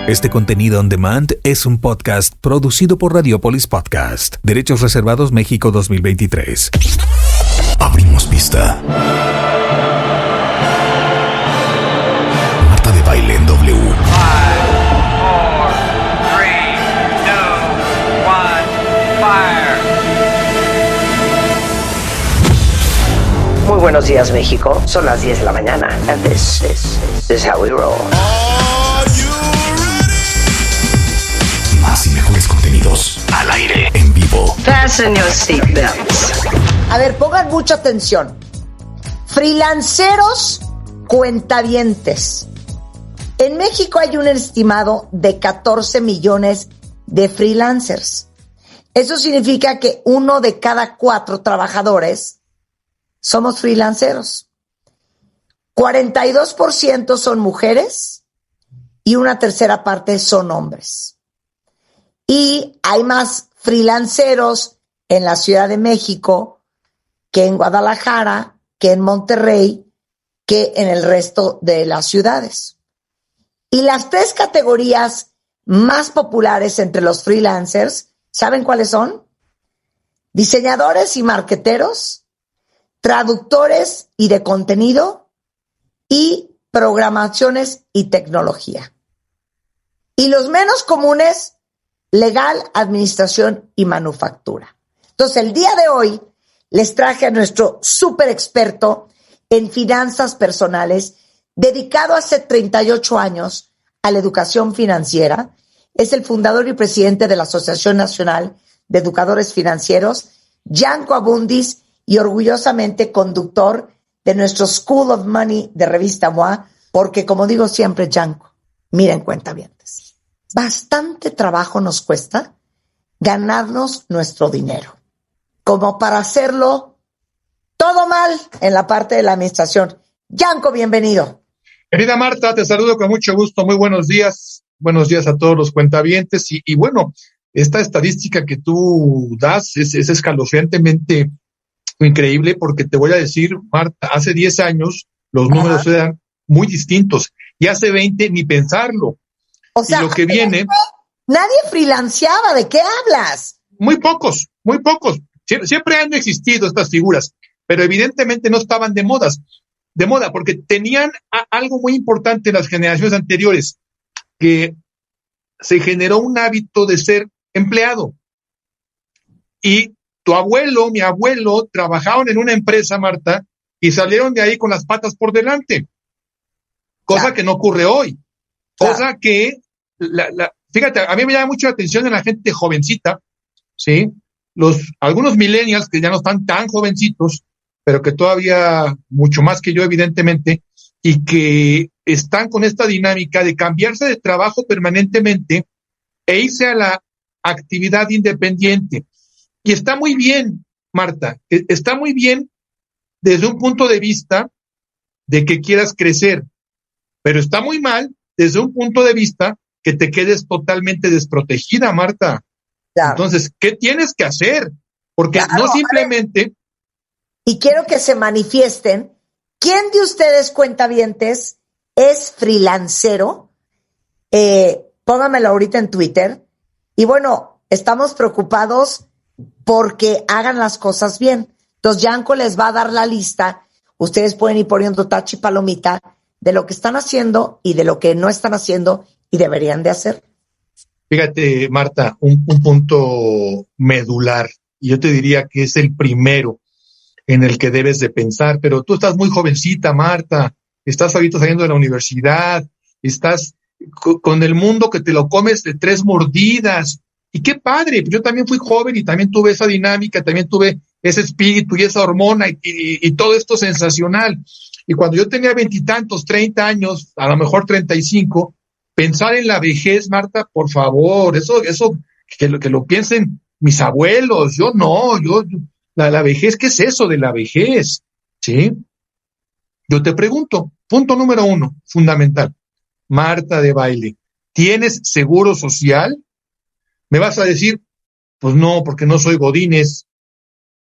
Este contenido on demand es un podcast producido por Radiopolis Podcast. Derechos reservados México 2023. Abrimos pista. Marta de Baile en W. 5, 4, 3, 2, 1, fire. Muy buenos días, México. Son las 10 de la mañana. And this is how we roll. Más y mejores contenidos al aire, en vivo. Fasten your seatbelts. A ver, pongan mucha atención. Freelanceros cuentavientes. En México hay un estimado de 14 millones de freelancers. Eso significa que 1 de cada 4 trabajadores somos freelanceros. 42% son mujeres y una tercera parte son hombres. Y hay más freelanceros en la Ciudad de México que en Guadalajara, que en Monterrey, que en el resto de las ciudades. Y las 3 categorías más populares entre los freelancers, ¿saben cuáles son? Diseñadores y marqueteros, traductores y de contenido, y programaciones y tecnología. Y los menos comunes, legal, administración y manufactura. Entonces, el día de hoy les traje a nuestro súper experto en finanzas personales, dedicado hace 38 años a la educación financiera. Es el fundador y presidente de la Asociación Nacional de Educadores Financieros, Yanko Abundis, y orgullosamente conductor de nuestro School of Money de Revista MOA, porque como digo siempre, Yanko, miren, cuentavientes, bastante trabajo nos cuesta ganarnos nuestro dinero, como para hacerlo todo mal en la parte de la administración. Yanko, bienvenido. Querida Marta, te saludo con mucho gusto. Muy buenos días. Buenos días a todos los cuentavientes. Y bueno, esta estadística que tú das es escalofriantemente increíble, porque te voy a decir, Marta, hace 10 años los números eran muy distintos, y hace 20 ni pensarlo. O sea, y lo que viene, nadie freelanceaba. ¿De qué hablas? muy pocos. Siempre han existido estas figuras, pero evidentemente no estaban de moda, porque tenían algo muy importante en las generaciones anteriores, que se generó un hábito de ser empleado. Y tu abuelo, mi abuelo, trabajaban en una empresa, Marta, y salieron de ahí con las patas por delante, cosa que no ocurre hoy, cosa que, fíjate, a mí me llama mucho la atención en la gente jovencita, ¿sí? Algunos millennials que ya no están tan jovencitos, pero que todavía mucho más que yo, evidentemente, y que están con esta dinámica de cambiarse de trabajo permanentemente e irse a la actividad independiente. Y está muy bien, Marta, está muy bien desde un punto de vista de que quieras crecer, pero está muy mal desde un punto de vista que te quedes totalmente desprotegida, Marta. Claro. Entonces, ¿qué tienes que hacer? Porque no simplemente... Y quiero que se manifiesten. ¿Quién de ustedes, cuentavientes, es freelancero? Póngamelo ahorita en Twitter. Y bueno, estamos preocupados porque hagan las cosas bien. Entonces, Yanko les va a dar la lista. Ustedes pueden ir poniendo tachi palomita de lo que están haciendo y de lo que no están haciendo y deberían de hacer. Fíjate, Marta, un punto medular, y yo te diría que es el primero en el que debes de pensar, pero tú estás muy jovencita, Marta, estás ahorita saliendo de la universidad, estás con el mundo que te lo comes de 3 mordidas, y qué padre, yo también fui joven y también tuve esa dinámica, también tuve ese espíritu y esa hormona y todo esto sensacional. Y cuando yo tenía 20 y tantos, 30 años, a lo mejor 35, pensar en la vejez, Marta, por favor, eso que lo piensen mis abuelos, yo no, la vejez, ¿qué es eso de la vejez? ¿Sí? Yo te pregunto, punto número 1, fundamental, Marta de Baile, ¿tienes seguro social? Me vas a decir, pues no, porque no soy godínez.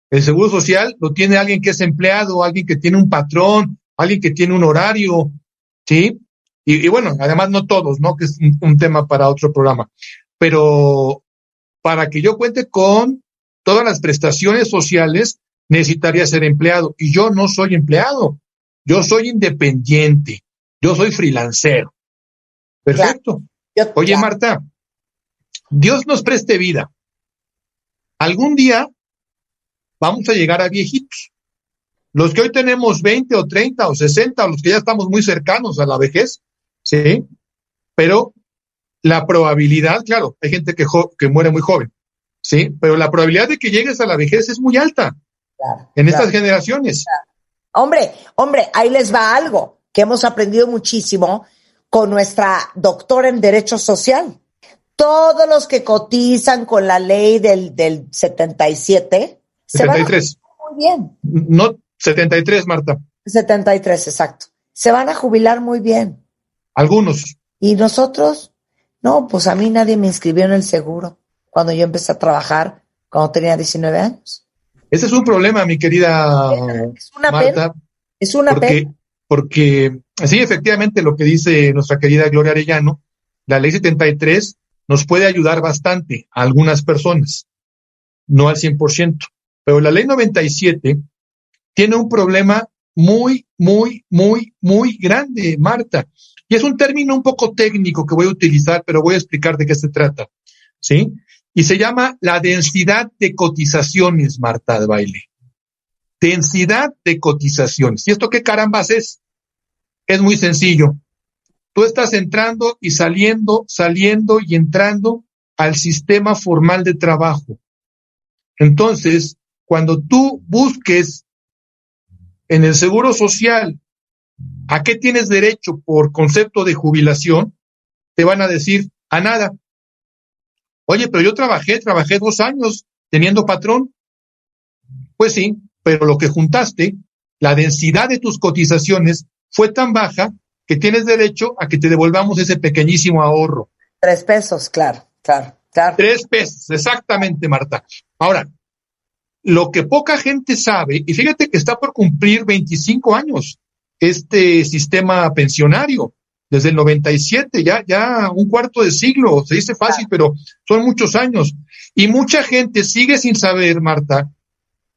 El seguro social lo tiene alguien que es empleado, alguien que tiene un patrón, alguien que tiene un horario, ¿sí? Y bueno, además no todos, ¿no? Que es un tema para otro programa. Pero para que yo cuente con todas las prestaciones sociales, necesitaría ser empleado. Y yo no soy empleado. Yo soy independiente. Yo soy freelancero. Perfecto. Oye, Marta, Dios nos preste vida. Algún día vamos a llegar a viejitos. Los que hoy tenemos 20 o 30 o 60, o los que ya estamos muy cercanos a la vejez, ¿sí? Pero la probabilidad, claro, hay gente que muere muy joven, ¿sí? Pero la probabilidad de que llegues a la vejez es muy alta en estas generaciones. Hombre, ahí les va algo que hemos aprendido muchísimo con nuestra doctora en Derecho Social. Todos los que cotizan con la ley del 77 se van a jubilar muy bien. No, 73, Marta. 73, exacto. Se van a jubilar muy bien. Algunos. ¿Y nosotros? No, pues a mí nadie me inscribió en el seguro cuando yo empecé a trabajar, cuando tenía 19 años. Ese es un problema, mi querida es una Marta. Pena. Es una pena. Porque, sí, efectivamente, lo que dice nuestra querida Gloria Arellano, la ley 73 nos puede ayudar bastante a algunas personas, no al 100%. Pero la ley 97 tiene un problema muy, muy, muy, muy grande, Marta. Y es un término un poco técnico que voy a utilizar, pero voy a explicar de qué se trata, ¿sí? Y se llama la densidad de cotizaciones, Marta de Baile. Densidad de cotizaciones. ¿Y esto qué carambas es? Es muy sencillo. Tú estás entrando y saliendo y entrando al sistema formal de trabajo. Entonces, cuando tú busques en el Seguro Social a qué tienes derecho por concepto de jubilación, te van a decir a nada. Oye, pero yo trabajé 2 años teniendo patrón. Pues sí, pero lo que juntaste, la densidad de tus cotizaciones fue tan baja que tienes derecho a que te devolvamos ese pequeñísimo ahorro. 3 pesos, claro. 3 pesos, exactamente, Marta. Ahora, lo que poca gente sabe, y fíjate que está por cumplir 25 años este sistema pensionario, desde el 97, ya un cuarto de siglo, se dice fácil, pero son muchos años. Y mucha gente sigue sin saber, Marta,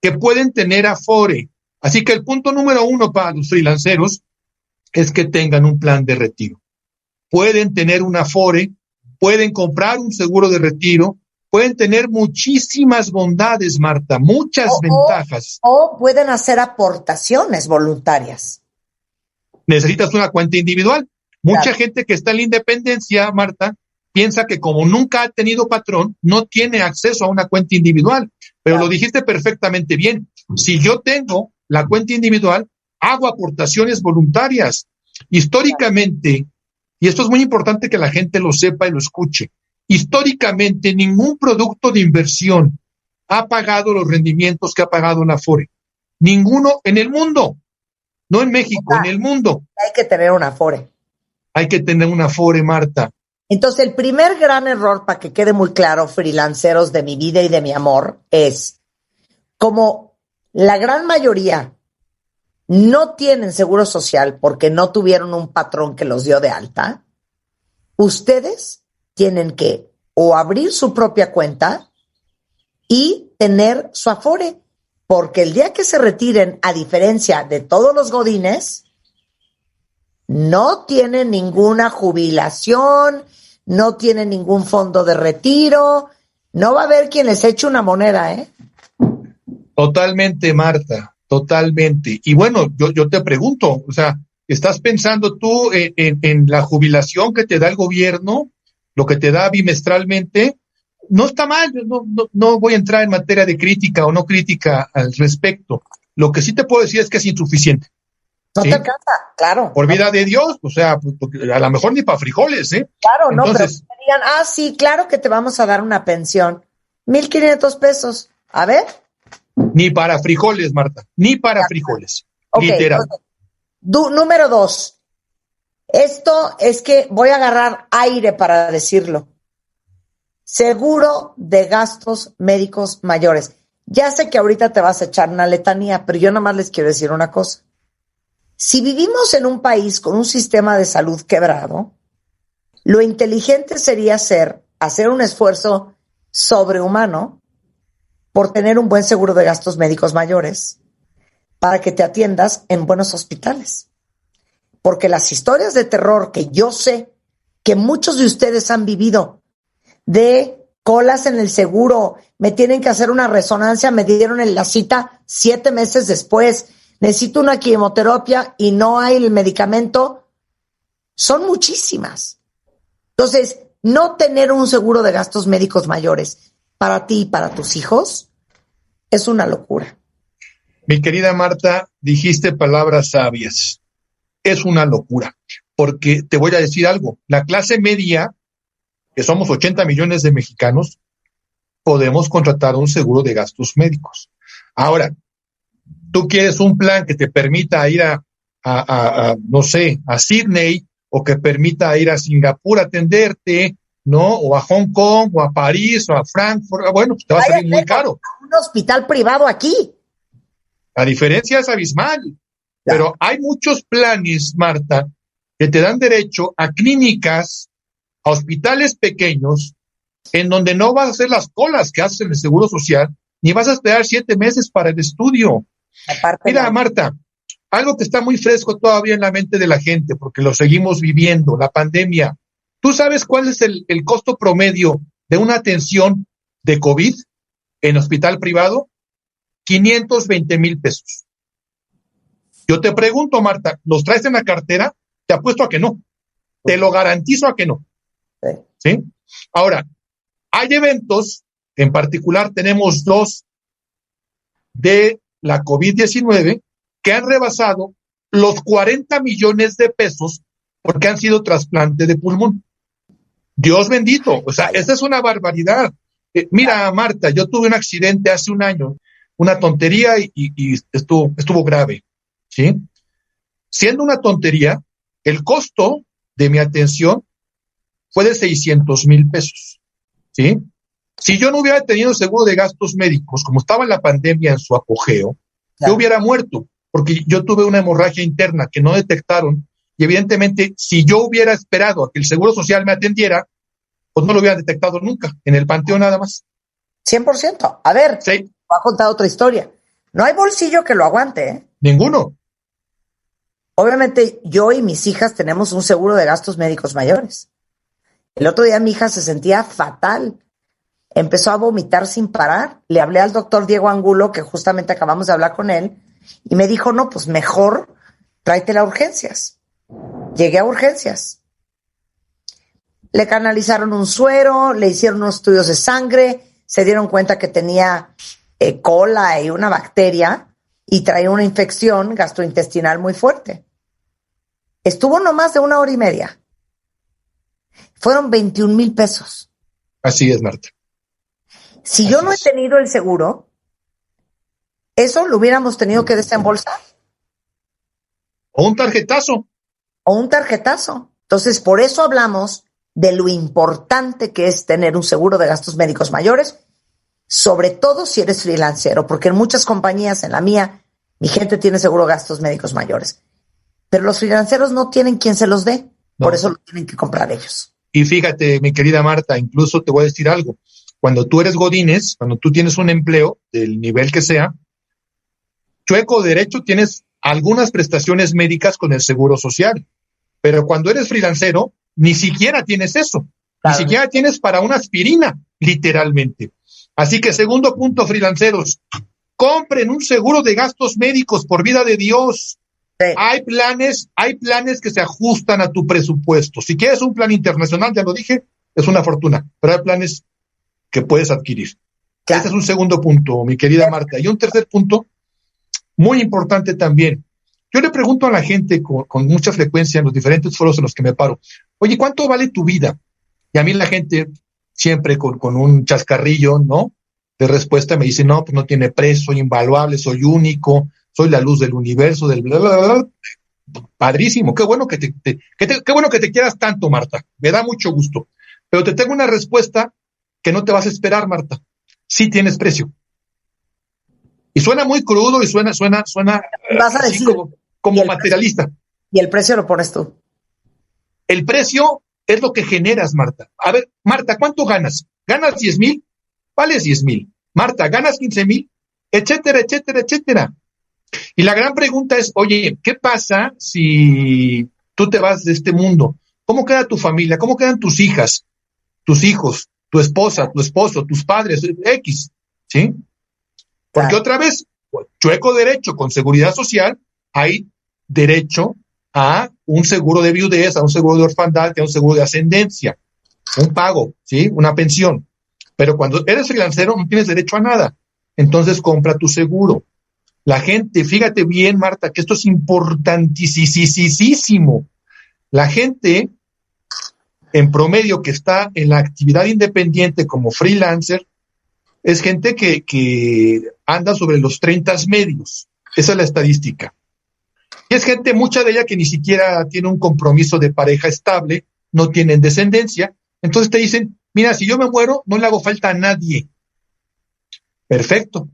que pueden tener Afore. Así que el punto número 1 para los freelanceros es que tengan un plan de retiro. Pueden tener un Afore, pueden comprar un seguro de retiro, pueden tener muchísimas bondades, Marta, muchas ventajas. O pueden hacer aportaciones voluntarias. Necesitas una cuenta individual. Mucha gente que está en la independencia, Marta, piensa que como nunca ha tenido patrón, no tiene acceso a una cuenta individual. Pero lo dijiste perfectamente bien. Si yo tengo la cuenta individual, hago aportaciones voluntarias. Históricamente, y esto es muy importante que la gente lo sepa y lo escuche, históricamente ningún producto de inversión ha pagado los rendimientos que ha pagado la Afore. Ninguno en el mundo, no en México, en el mundo. Hay que tener una Afore. Hay que tener una Afore, Marta. Entonces, el primer gran error, para que quede muy claro, freelanceros de mi vida y de mi amor, es como la gran mayoría no tienen seguro social porque no tuvieron un patrón que los dio de alta, ustedes tienen que o abrir su propia cuenta y tener su Afore, porque el día que se retiren, a diferencia de todos los godines, no tienen ninguna jubilación, no tienen ningún fondo de retiro, no va a haber quien les eche una moneda, ¿eh? Totalmente, Marta, totalmente. Y bueno, yo te pregunto, o sea, ¿estás pensando tú en la jubilación que te da el gobierno, lo que te da bimestralmente? No está mal, no voy a entrar en materia de crítica o no crítica al respecto. Lo que sí te puedo decir es que es insuficiente. No ¿sí? te alcanza, claro. Por vida de Dios, o sea, a lo mejor ni para frijoles, ¿eh? Claro, entonces, no, pero me digan, sí, claro que te vamos a dar una pensión. 1,500 pesos. A ver. Ni para frijoles, Marta, ni para frijoles. Okay, literal. Número 2. Esto es que voy a agarrar aire para decirlo. Seguro de gastos médicos mayores. Ya sé que ahorita te vas a echar una letanía, pero yo nada más les quiero decir una cosa. Si vivimos en un país con un sistema de salud quebrado, lo inteligente sería hacer un esfuerzo sobrehumano por tener un buen seguro de gastos médicos mayores para que te atiendas en buenos hospitales. Porque las historias de terror que yo sé que muchos de ustedes han vivido, de colas en el seguro, me tienen que hacer una resonancia, me dieron la cita 7 meses después, necesito una quimioterapia y no hay el medicamento, son muchísimas. Entonces, no tener un seguro de gastos médicos mayores para ti y para tus hijos es una locura. Mi querida Marta, dijiste palabras sabias. Es una locura, porque te voy a decir algo. La clase media, que somos 80 millones de mexicanos, podemos contratar un seguro de gastos médicos. Ahora, tú quieres un plan que te permita ir no sé, a Sydney, o que permita ir a Singapur a atenderte, ¿no? O a Hong Kong, o a París, o a Frankfurt. Bueno, pues te va a salir muy caro. Un hospital privado aquí. La diferencia es abismal. Pero hay muchos planes, Marta, que te dan derecho a clínicas, a hospitales pequeños, en donde no vas a hacer las colas que haces en el Seguro Social, ni vas a esperar 7 meses para el estudio. Mira, Marta, algo que está muy fresco todavía en la mente de la gente, porque lo seguimos viviendo, la pandemia. ¿Tú sabes cuál es el costo promedio de una atención de COVID en hospital privado? 520,000 pesos. Yo te pregunto, Marta, ¿los traes en la cartera? Te apuesto a que no. Te lo garantizo a que no. ¿Sí? Ahora, hay eventos, en particular tenemos 2 de la COVID-19 que han rebasado los 40 millones de pesos porque han sido trasplante de pulmón. Dios bendito, o sea, esa es una barbaridad. Mira, Marta, yo tuve un accidente hace un año, una tontería y estuvo grave, ¿sí? Siendo una tontería, el costo de mi atención fue de 600,000 pesos, ¿sí? Si yo no hubiera tenido seguro de gastos médicos, como estaba la pandemia en su apogeo, yo hubiera muerto, porque yo tuve una hemorragia interna que no detectaron, y evidentemente, si yo hubiera esperado a que el Seguro Social me atendiera, pues no lo hubieran detectado nunca, en el panteón nada más. 100%. A ver, sí. Voy a contar otra historia. No hay bolsillo que lo aguante, ¿eh? Ninguno. Obviamente, yo y mis hijas tenemos un seguro de gastos médicos mayores. El otro día mi hija se sentía fatal. Empezó a vomitar sin parar. Le hablé al doctor Diego Angulo, que justamente acabamos de hablar con él, y me dijo, no, pues mejor tráetela a urgencias. Llegué a urgencias. Le canalizaron un suero, le hicieron unos estudios de sangre, se dieron cuenta que tenía cola y una bacteria y traía una infección gastrointestinal muy fuerte. Estuvo no más de 1 hora y media. Fueron 21,000 pesos. Así es, Marta. Si yo no he tenido el seguro, eso lo hubiéramos tenido que desembolsar. O un tarjetazo. O un tarjetazo. Entonces, por eso hablamos de lo importante que es tener un seguro de gastos médicos mayores, sobre todo si eres freelancero, porque en muchas compañías, en la mía, mi gente tiene seguro de gastos médicos mayores. Pero los freelanceros no tienen quien se los dé, por eso lo tienen que comprar ellos. Y fíjate, mi querida Marta, incluso te voy a decir algo. Cuando tú eres godínez, cuando tú tienes un empleo del nivel que sea, chueco derecho tienes algunas prestaciones médicas con el Seguro Social. Pero cuando eres freelancero, ni siquiera tienes eso. Claro. Ni siquiera tienes para una aspirina, literalmente. Así que, segundo punto, freelanceros, compren un seguro de gastos médicos, por vida de Dios. Sí. Hay planes que se ajustan a tu presupuesto. Si quieres un plan internacional, ya lo dije, es una fortuna, pero hay planes que puedes adquirir. Claro. Este es un segundo punto, mi querida Marta. Y un tercer punto, muy importante también. Yo le pregunto a la gente con mucha frecuencia en los diferentes foros en los que me paro, oye, ¿cuánto vale tu vida? Y a mí la gente siempre con un chascarrillo, ¿no?, de respuesta me dice, no, pues no tiene precio, soy invaluable, soy único, soy la luz del universo, del bla, bla, bla, bla. Padrísimo, qué bueno que qué bueno que te quieras tanto, Marta, me da mucho gusto. Pero te tengo una respuesta que no te vas a esperar, Marta. Sí tienes precio. Y suena muy crudo y suena. Vas a decir, como materialista. Y el precio lo pones tú. El precio es lo que generas, Marta. A ver, Marta, ¿cuánto ganas? ¿Ganas 10,000? Vales 10,000. Marta, ¿ganas 15,000? Etcétera, etcétera, etcétera. Y la gran pregunta es, oye, ¿qué pasa si tú te vas de este mundo? ¿Cómo queda tu familia? ¿Cómo quedan tus hijas, tus hijos, tu esposa, tu esposo, tus padres, X? ¿Sí? Porque Claro. otra vez, chueco derecho con seguridad social, hay derecho a un seguro de viudez, a un seguro de orfandad, a un seguro de ascendencia, un pago, ¿sí? Una pensión. Pero cuando eres freelancero no tienes derecho a nada. Entonces compra tu seguro. La gente, fíjate bien, Marta, que esto es importantísimo. La gente, en promedio, que está en la actividad independiente como freelancer, es gente que anda sobre los 30 medios. Esa es la estadística. Y es gente, mucha de ella, que ni siquiera tiene un compromiso de pareja estable, no tienen descendencia. Entonces te dicen, mira, si yo me muero, no le hago falta a nadie. Perfecto.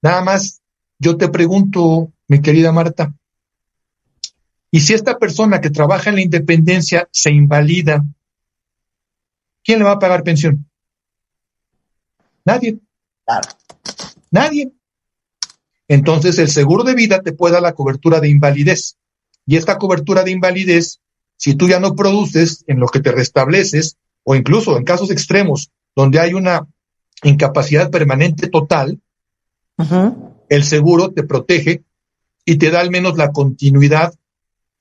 Nada más, yo te pregunto, mi querida Marta, ¿y si esta persona que trabaja en la independencia se invalida, quién le va a pagar pensión? Nadie. Claro. Nadie. Entonces el seguro de vida te puede dar la cobertura de invalidez. Y esta cobertura de invalidez, si tú ya no produces en lo que te restableces, o incluso en casos extremos donde hay una incapacidad permanente total, el seguro te protege y te da al menos la continuidad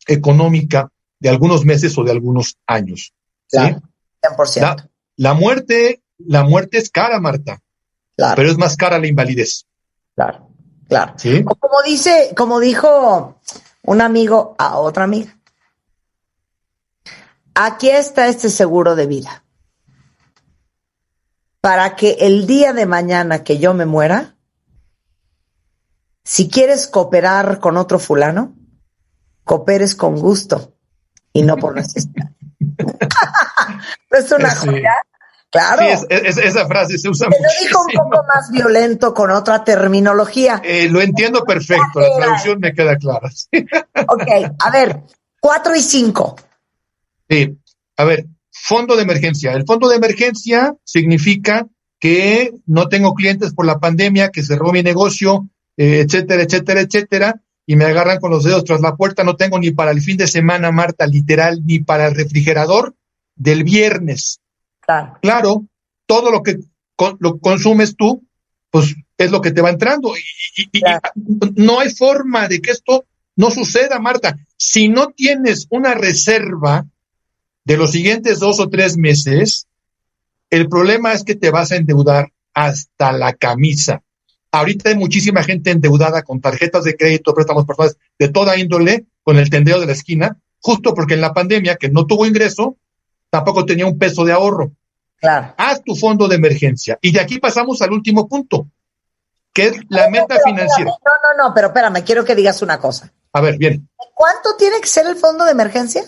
económica de algunos meses o de algunos años. ¿Sí? Claro, 100%. La muerte es cara, Marta, Claro, pero es más cara la invalidez. claro, claro. ¿Sí? O como dijo un amigo a otra amiga, aquí está este seguro de vida. Para que el día de mañana que yo me muera, si quieres cooperar con otro fulano, cooperes con gusto y no por necesidad. ¿No es una Sí. joya? Claro. Sí, esa frase se usa Te lo digo un muchísimo. poco más violento con otra terminología. Lo entiendo perfecto, la traducción me queda clara. Ok, a ver, 4 y 5. Sí, a ver, fondo de emergencia. El fondo de emergencia significa que no tengo clientes por la pandemia, que cerró mi negocio, etcétera, etcétera, etcétera, y me agarran con los dedos tras la puerta. No tengo ni para el fin de semana, Marta, literal, ni para el refrigerador del viernes. Claro. Claro, todo lo que lo consumes tú, pues es lo que te va entrando. Y no hay forma de que esto no suceda, Marta. Si no tienes una reserva de los siguientes 2 o 3 meses, el problema es que te vas a endeudar hasta la camisa. Ahorita hay muchísima gente endeudada con tarjetas de crédito, préstamos personales de toda índole, con el tendero de la esquina, justo porque en la pandemia, que no tuvo ingreso, tampoco tenía un peso de ahorro. Claro. Haz tu fondo de emergencia. Y de aquí pasamos al último punto, que es la meta financiera. No, pero espérame, quiero que digas una cosa. A ver, bien. ¿Cuánto tiene que ser el fondo de emergencia?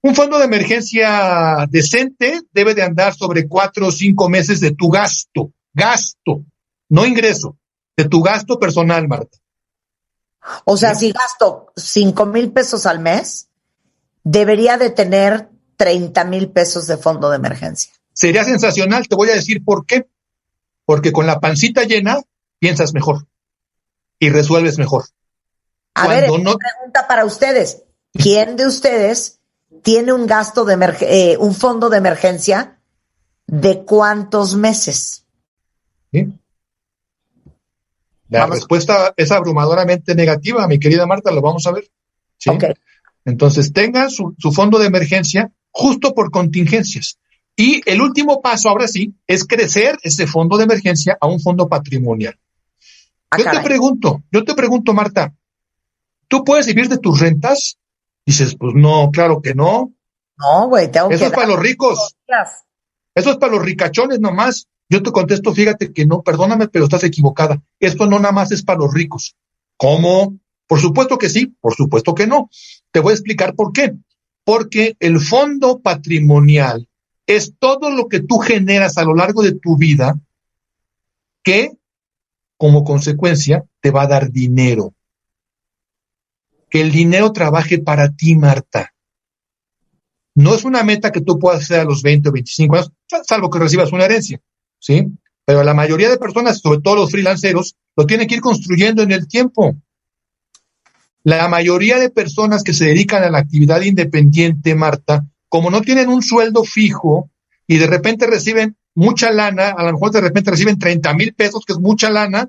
Un fondo de emergencia decente debe de andar sobre 4 o 5 meses de tu gasto, no ingreso, de tu gasto personal, Marta. O sea, si gasto 5,000 pesos al mes, debería de tener 30,000 pesos de fondo de emergencia. Sería sensacional, te voy a decir por qué. Porque con la pancita llena piensas mejor y resuelves mejor. A ver, una pregunta para ustedes. ¿Quién de ustedes tiene un gasto de un fondo de emergencia de cuántos meses? ¿Sí? La respuesta es abrumadoramente negativa, mi querida Marta, lo vamos a ver. ¿Sí? Okay. Entonces, tengan su fondo de emergencia justo por contingencias. Y el último paso, ahora sí, es crecer ese fondo de emergencia a un fondo patrimonial. Yo te pregunto, Marta, ¿tú puedes vivir de tus rentas? Dices, pues no, claro que no. No, güey, tengo que... Eso es para los ricos. Eso es para los ricachones nomás. Yo te contesto, fíjate que no, perdóname, pero estás equivocada. Esto no nada más es para los ricos. ¿Cómo? Por supuesto que sí, por supuesto que no. Te voy a explicar por qué. Porque el fondo patrimonial es todo lo que tú generas a lo largo de tu vida que, como consecuencia, te va a dar dinero. que el dinero trabaje para ti, Marta. No es una meta que tú puedas hacer a los 20 o 25 años, salvo que recibas una herencia, ¿sí? Pero la mayoría de personas, sobre todo los freelanceros, lo tienen que ir construyendo en el tiempo. La mayoría de personas que se dedican a la actividad independiente, Marta, como no tienen un sueldo fijo y de repente reciben mucha lana, a lo mejor de repente reciben 30,000 pesos, que es mucha lana,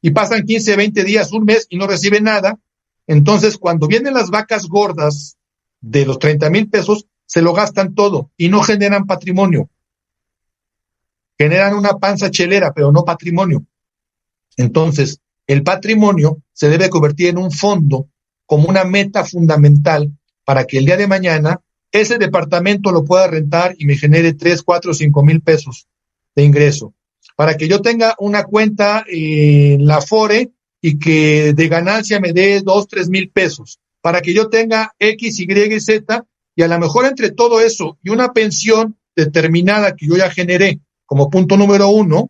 y pasan 15, 20 días, un mes y no reciben nada. Entonces, cuando vienen las vacas gordas de los 30,000 pesos, se lo gastan todo y no generan patrimonio. Generan una panza chelera, pero no patrimonio. Entonces, el patrimonio se debe convertir en un fondo como una meta fundamental para que el día de mañana ese departamento lo pueda rentar y me genere 3, 4, 5 mil pesos de ingreso. Para que yo tenga una cuenta en la Afore y que de ganancia me dé 2, 3 mil pesos. Para que yo tenga X, Y y Z, y a lo mejor entre todo eso y una pensión determinada que yo ya generé como punto número 1,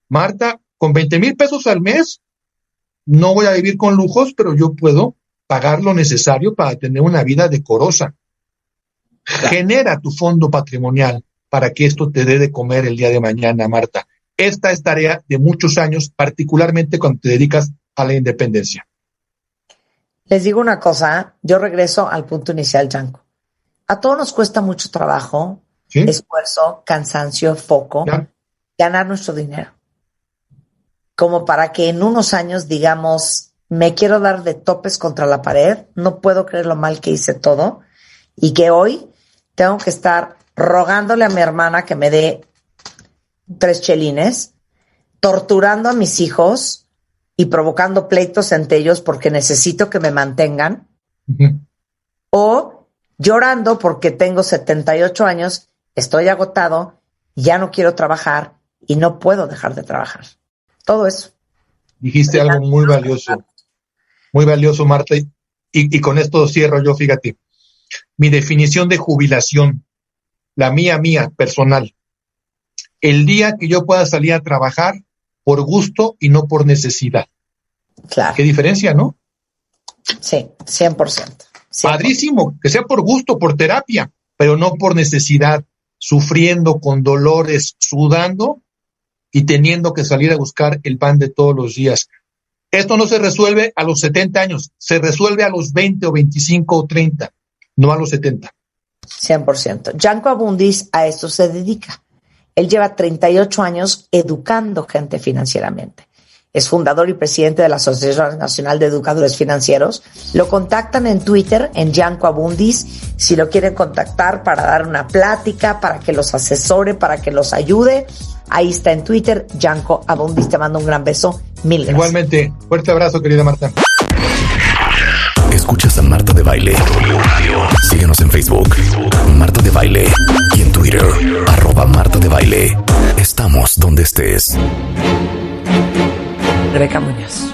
Marta, con 20,000 pesos al mes, no voy a vivir con lujos, pero yo puedo pagar lo necesario para tener una vida decorosa. Genera tu fondo patrimonial para que esto te dé de comer el día de mañana, Marta. Esta es tarea de muchos años, particularmente cuando te dedicas a la independencia. Les digo una cosa, yo regreso al punto inicial, Yanko. A todos nos cuesta mucho trabajo, ¿sí? Esfuerzo, cansancio, foco, ¿ya? Ganar nuestro dinero. Como para que en unos años digamos, me quiero dar de topes contra la pared, no puedo creer lo mal que hice todo y que hoy tengo que estar rogándole a mi hermana que me dé 3 chelines, torturando a mis hijos y provocando pleitos entre ellos porque necesito que me mantengan, o llorando porque tengo 78 años, estoy agotado, ya no quiero trabajar y no puedo dejar de trabajar. Todo eso. Dijiste algo muy valioso, Marta, y con esto cierro yo, fíjate. Mi definición de jubilación, la mía, personal. El día que yo pueda salir a trabajar por gusto y no por necesidad. Claro. ¿Qué diferencia, no? Sí, 100%. Padrísimo, que sea por gusto, por terapia, pero no por necesidad, sufriendo con dolores, sudando y teniendo que salir a buscar el pan de todos los días. Esto no se resuelve a los 70 años, se resuelve a los 20 o 25 o 30, no a los 70. 100%. Yanko Abundis a esto se dedica. Él lleva 38 años educando gente financieramente. Es fundador y presidente de la Asociación Nacional de Educadores Financieros. Lo contactan en Twitter, en Yanko Abundis, si lo quieren contactar para dar una plática, para que los asesore, para que los ayude. Ahí está en Twitter, Yanko Abundis. Te mando un gran beso. Mil gracias. Igualmente. Fuerte abrazo, querida Marta. Escuchas a Marta de Baile. Síguenos en Facebook, Marta de Baile, y en Twitter, @Marta de Baile. Estamos donde estés. Rebeca Muñoz,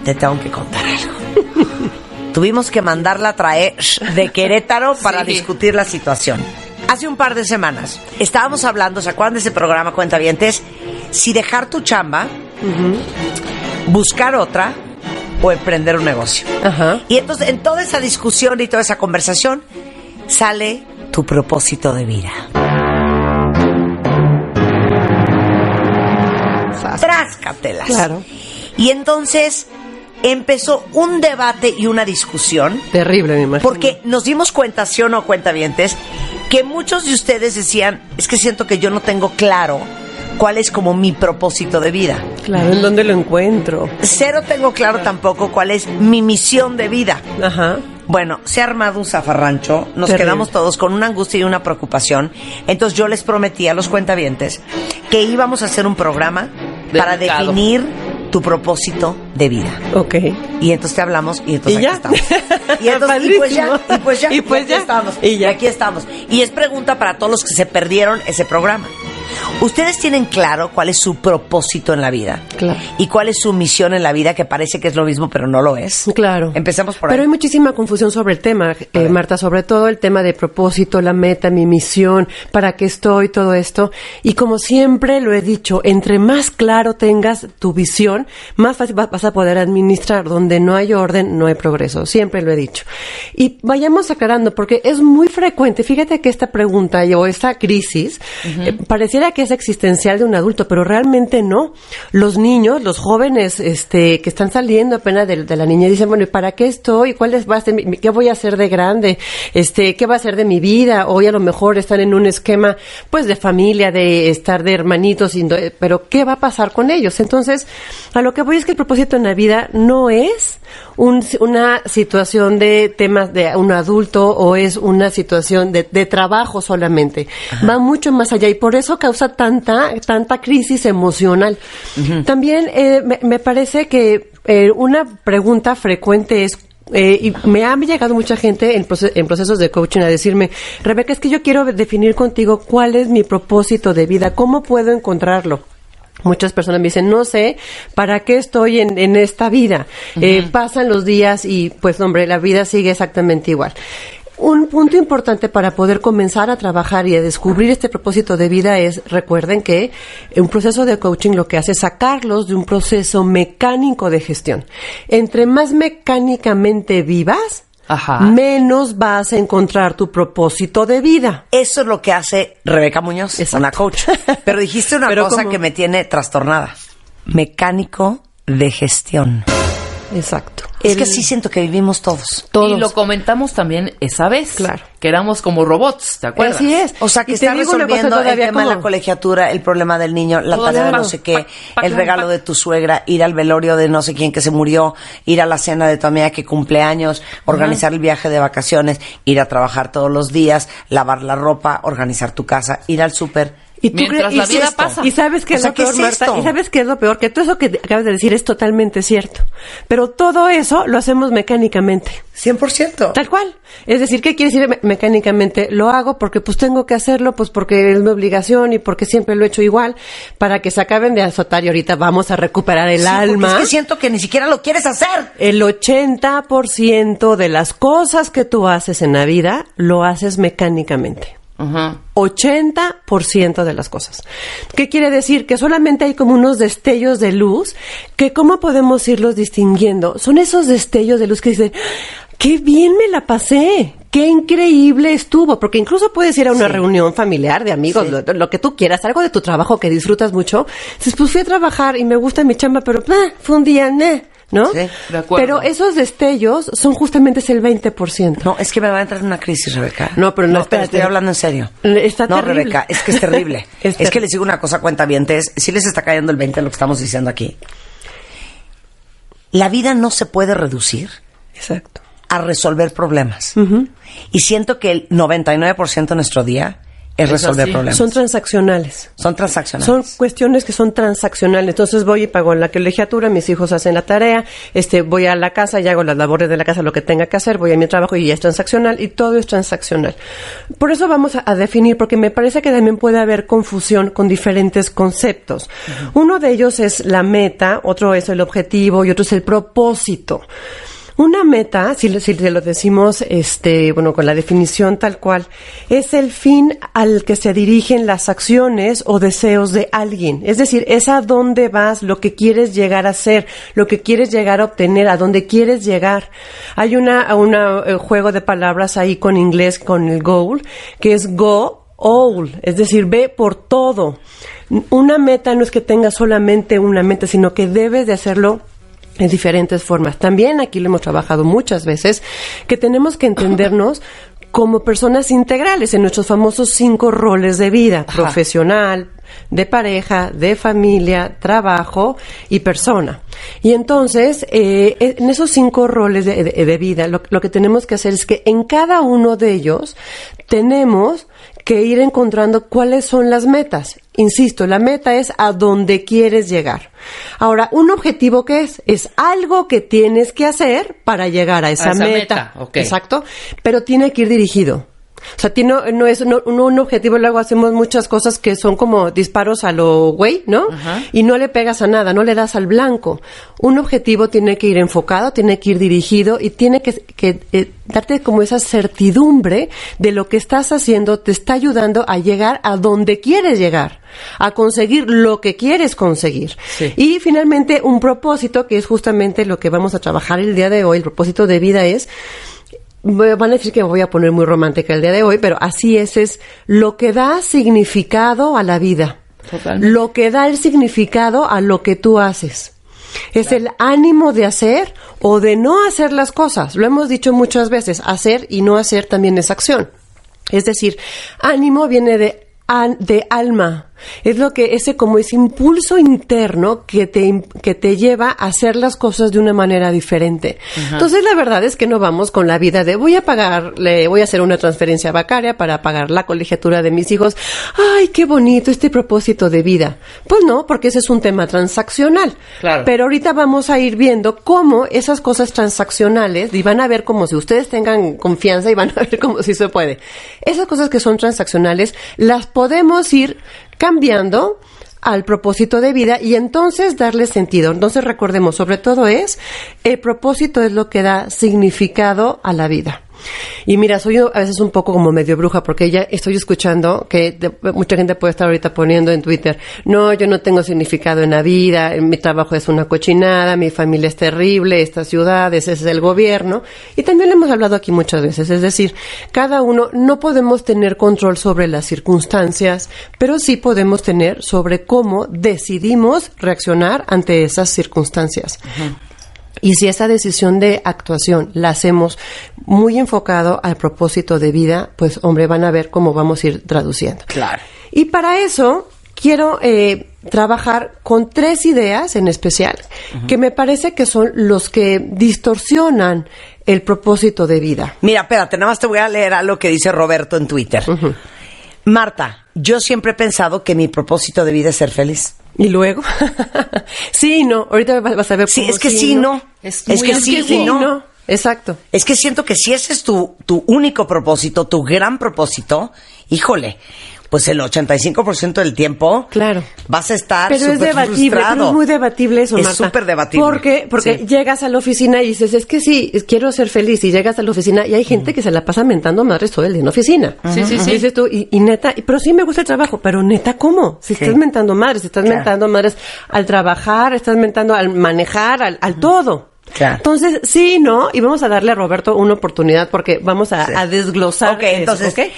te tengo que contar algo. Tuvimos que mandarla a traer de Querétaro para discutir la situación. Hace un par de semanas estábamos hablando, ¿se acuerdan de ese programa Cuentavientes? Si dejar tu chamba, buscar otra o emprender un negocio. Y entonces en toda esa discusión y toda esa conversación sale tu propósito de vida. Tráscatelas. Claro. Y entonces empezó un debate y una discusión. Terrible, me imagino. Porque nos dimos cuenta, ¿sí o no, cuentavientes? Que muchos de ustedes decían, es que siento que yo no tengo claro cuál es como mi propósito de vida. Claro, ¿en dónde lo encuentro? Cero tengo claro tampoco cuál es mi misión de vida. Bueno, se ha armado un zafarrancho, nos quedamos todos con una angustia y una preocupación. Entonces yo les prometí a los cuentavientes que íbamos a hacer un programa para definir tu propósito de vida. Ok. Y entonces te hablamos y entonces aquí estamos. Y entonces, y pues ya estamos. Y aquí estamos. Y es pregunta para todos los que se perdieron ese programa. Ustedes tienen claro cuál es su propósito en la vida. Claro. Y cuál es su misión en la vida, que parece que es lo mismo, pero no lo es. Claro. Empecemos por ahí. Pero hay muchísima confusión sobre el tema, Marta, sobre todo el tema de propósito, la meta, mi misión, para qué estoy, todo esto. Y como siempre lo he dicho, entre más claro tengas tu visión, más fácil vas a poder administrar. Donde no hay orden, no hay progreso. Siempre lo he dicho. Y vayamos aclarando, porque es muy frecuente. Fíjate que esta pregunta o esta crisis pareciera que es existencial de un adulto, pero realmente no. Los niños, los jóvenes que están saliendo apenas de la niñez dicen, bueno, ¿y para qué estoy? ¿Cuál va a ser qué voy a hacer de grande? ¿Qué va a ser de mi vida? Hoy a lo mejor están en un esquema pues de familia, de estar de hermanitos, pero ¿qué va a pasar con ellos? Entonces, a lo que voy es que el propósito en la vida no es una situación de temas de un adulto o es una situación de trabajo solamente. Ajá. Va mucho más allá y por eso causa tanta crisis emocional. Uh-huh. También me parece que una pregunta frecuente es, y me ha llegado mucha gente en procesos de coaching a decirme, Rebeca, es que yo quiero definir contigo cuál es mi propósito de vida, ¿cómo puedo encontrarlo? Muchas personas me dicen, no sé para qué estoy en esta vida. Uh-huh. Pasan los días y pues hombre, la vida sigue exactamente igual. Un punto importante para poder comenzar a trabajar y a descubrir este propósito de vida es, recuerden que un proceso de coaching lo que hace es sacarlos de un proceso mecánico de gestión. Entre más mecánicamente vivas, ajá, menos vas a encontrar tu propósito de vida. Eso es lo que hace Rebeca Muñoz, es una coach. Pero dijiste una cosa que me tiene trastornada. Mecánico de gestión. Exacto. Es que sí siento que vivimos todos. Y lo comentamos también esa vez. Claro. Que éramos como robots, ¿te acuerdas? Así es. O sea, que está resolviendo el tema de la colegiatura, el problema del niño, la tarea de no sé qué, el regalo de tu suegra, ir al velorio de no sé quién que se murió, ir a la cena de tu amiga que cumple años, organizar el viaje de vacaciones, ir a trabajar todos los días, lavar la ropa, organizar tu casa, ir al súper. Y tú mientras la vida pasa. Y sabes qué es lo peor, Marta, y sabes qué es lo peor, que todo eso que acabas de decir es totalmente cierto. Pero todo eso lo hacemos mecánicamente. 100%. Tal cual. Es decir, ¿qué quiere decir mecánicamente? Lo hago porque pues tengo que hacerlo, pues porque es mi obligación y porque siempre lo he hecho igual, para que se acaben de azotar y ahorita vamos a recuperar el alma. Es que siento que ni siquiera lo quieres hacer. El 80% de las cosas que tú haces en la vida lo haces mecánicamente. Uh-huh. 80% de las cosas. ¿Qué quiere decir? Que solamente hay como unos destellos de luz que ¿cómo podemos irlos distinguiendo? Son esos destellos de luz que dicen, ¡qué bien me la pasé! ¡Qué increíble estuvo! Porque incluso puedes ir a una reunión familiar de amigos, lo que tú quieras, algo de tu trabajo que disfrutas mucho. Dices, pues fui a trabajar y me gusta mi chamba, pero fue un día, ¿no? Sí, de acuerdo. Pero esos destellos son justamente el 20%. No, es que me va a entrar en una crisis, Rebeca. No, pero no, espérate. Estoy hablando en serio. Está no, terrible. Rebeca, es que es terrible. Es que les digo una cosa, cuentavientes, sí les está cayendo el 20 en lo que estamos diciendo aquí. La vida no se puede reducir. Exacto. A resolver problemas. Uh-huh. Y siento que el 99% de nuestro día es resolver problemas. Son transaccionales. Son transaccionales. Son cuestiones que son transaccionales. Entonces voy y pago la colegiatura, mis hijos hacen la tarea, voy a la casa y hago las labores de la casa, lo que tenga que hacer, voy a mi trabajo y ya es transaccional y todo es transaccional. Por eso vamos a definir, porque me parece que también puede haber confusión con diferentes conceptos. Uh-huh. Uno de ellos es la meta, otro es el objetivo y otro es el propósito. Una meta, si lo decimos, con la definición tal cual, es el fin al que se dirigen las acciones o deseos de alguien. Es decir, es a dónde vas, lo que quieres llegar a ser, lo que quieres llegar a obtener, a dónde quieres llegar. Hay un juego de palabras ahí con inglés, con el goal, que es go all, es decir, ve por todo. Una meta no es que tengas solamente una meta, sino que debes de hacerlo en diferentes formas. También aquí lo hemos trabajado muchas veces, que tenemos que entendernos como personas integrales en nuestros famosos 5 roles de vida: ajá, profesional, de pareja, de familia, trabajo y persona. Y entonces, en esos 5 roles de vida, lo que tenemos que hacer es que en cada uno de ellos tenemos que ir encontrando cuáles son las metas. Insisto, la meta es a dónde quieres llegar. Ahora, ¿un objetivo qué es? Es algo que tienes que hacer para llegar a esa meta. Okay. Exacto. Pero tiene que ir dirigido. O sea, no es un objetivo, luego hacemos muchas cosas que son como disparos a lo güey, ¿no? Ajá. Y no le pegas a nada, no le das al blanco. Un objetivo tiene que ir enfocado, tiene que ir dirigido y tiene que darte como esa certidumbre de lo que estás haciendo te está ayudando a llegar a donde quieres llegar, a conseguir lo que quieres conseguir. Sí. Y finalmente un propósito, que es justamente lo que vamos a trabajar el día de hoy, el propósito de vida es... Van a decir que me voy a poner muy romántica el día de hoy, pero así es lo que da significado a la vida. Totalmente. Lo que da el significado a lo que tú haces. Es el ánimo de hacer o de no hacer las cosas. Lo hemos dicho muchas veces, hacer y no hacer también es acción. Es decir, ánimo viene de alma. Es lo que ese impulso interno que te lleva a hacer las cosas de una manera diferente. Ajá. Entonces, la verdad es que no vamos con la vida de voy a hacer una transferencia bancaria para pagar la colegiatura de mis hijos. Ay, qué bonito este propósito de vida. Pues no, porque ese es un tema transaccional. Claro. Pero ahorita vamos a ir viendo cómo esas cosas transaccionales, y van a ver como si ustedes tengan confianza y van a ver como si se puede. Esas cosas que son transaccionales, las podemos ir cambiando al propósito de vida y entonces darle sentido. Entonces recordemos, sobre todo el propósito es lo que da significado a la vida. Y mira, soy a veces un poco como medio bruja porque ya estoy escuchando que mucha gente puede estar ahorita poniendo en Twitter, no, yo no tengo significado en la vida, mi trabajo es una cochinada, mi familia es terrible, esta ciudad, ese es el gobierno. Y también lo hemos hablado aquí muchas veces, es decir, cada uno no podemos tener control sobre las circunstancias, pero sí podemos tener sobre cómo decidimos reaccionar ante esas circunstancias. Uh-huh. Y si esa decisión de actuación la hacemos muy enfocado al propósito de vida, pues, hombre, van a ver cómo vamos a ir traduciendo. Claro. Y para eso quiero trabajar con 3 ideas en especial, uh-huh, que me parece que son los que distorsionan el propósito de vida. Mira, espérate, nada más te voy a leer algo que dice Roberto en Twitter. Uh-huh. Marta, yo siempre he pensado que mi propósito de vida es ser feliz. ¿Y luego? Sí, no. Ahorita vas a ver. Sí, es que sí, no. Es que sí, no. Exacto. Es que siento que si ese es tu único propósito, tu gran propósito, híjole, pues el 85% del tiempo, claro, vas a estar pero súper es debatible, frustrado. Pero es muy debatible eso, Marta. Es súper debatible. Porque sí, llegas a la oficina y dices, es que sí, quiero ser feliz, y llegas a la oficina y hay gente que se la pasa mentando madres todo el día en la oficina. Sí. Y dices tú, y neta, pero sí me gusta el trabajo, pero neta, ¿cómo? Si estás mentando madres, mentando madres al trabajar, estás mentando al manejar, al todo. Claro. Entonces, sí, ¿no? Y vamos a darle a Roberto una oportunidad porque vamos a desglosar. Ok, entonces, ¿okay?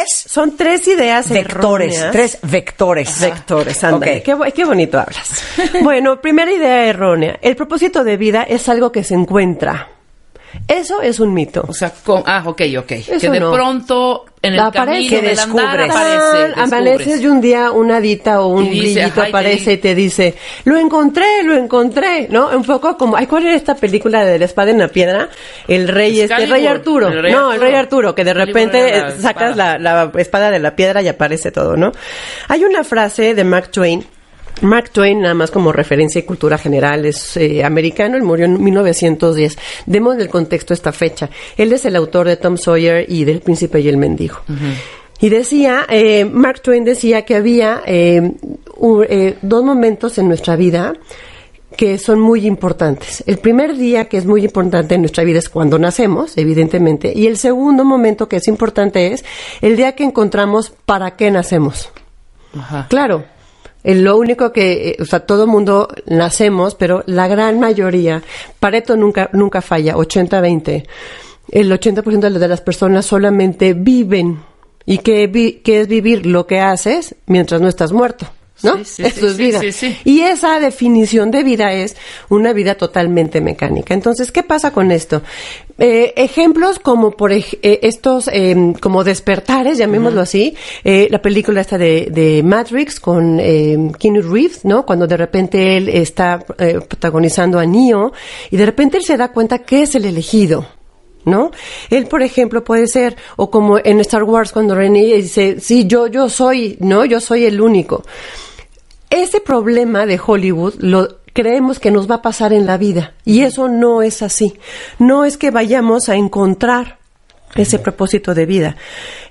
Son 3 ideas vectores. Erróneas. 3 vectores. Ajá. Vectores, ándale. Okay. Qué bonito hablas. Bueno, primera idea errónea. El propósito de vida es algo que se encuentra. Eso es un mito. O sea, ok. Eso que de pronto en el camino del andar aparece. Amaneces y un día una hadita o un brillito aparece y te dice, lo encontré, ¿no? Un poco como, ¿cuál era esta película de la espada en la piedra? El rey Arturo. El rey Arturo, que de repente sacas la espada de la piedra y aparece todo, ¿no? Hay una frase de Mark Twain, nada más como referencia y cultura general, es americano, él murió en 1910. Demos en el contexto esta fecha. Él es el autor de Tom Sawyer y del Príncipe y el Mendigo. Uh-huh. Y decía, Mark Twain decía que había 2 momentos en nuestra vida que son muy importantes. El primer día que es muy importante en nuestra vida es cuando nacemos, evidentemente, y el segundo momento que es importante es el día que encontramos para qué nacemos. Ajá. Claro. Lo único que, todo mundo nacemos, pero la gran mayoría, Pareto nunca falla, 80-20. El 80% de las personas solamente viven. ¿Y qué es vivir? Lo que haces mientras no estás muerto, ¿no? Sí, eso es vida. Sí. Y esa definición de vida es una vida totalmente mecánica. Entonces, ¿qué pasa con esto? Ejemplos como por estos como despertares, llamémoslo así, la película esta de Matrix con Keanu Reeves, ¿no? Cuando de repente él está protagonizando a Neo y de repente él se da cuenta que es el elegido, ¿no? Él, por ejemplo, puede ser, o como en Star Wars cuando René dice, sí, yo soy, ¿no? Yo soy el único. Ese problema de Hollywood creemos que nos va a pasar en la vida y eso no es así. No es que vayamos a encontrar ese propósito de vida.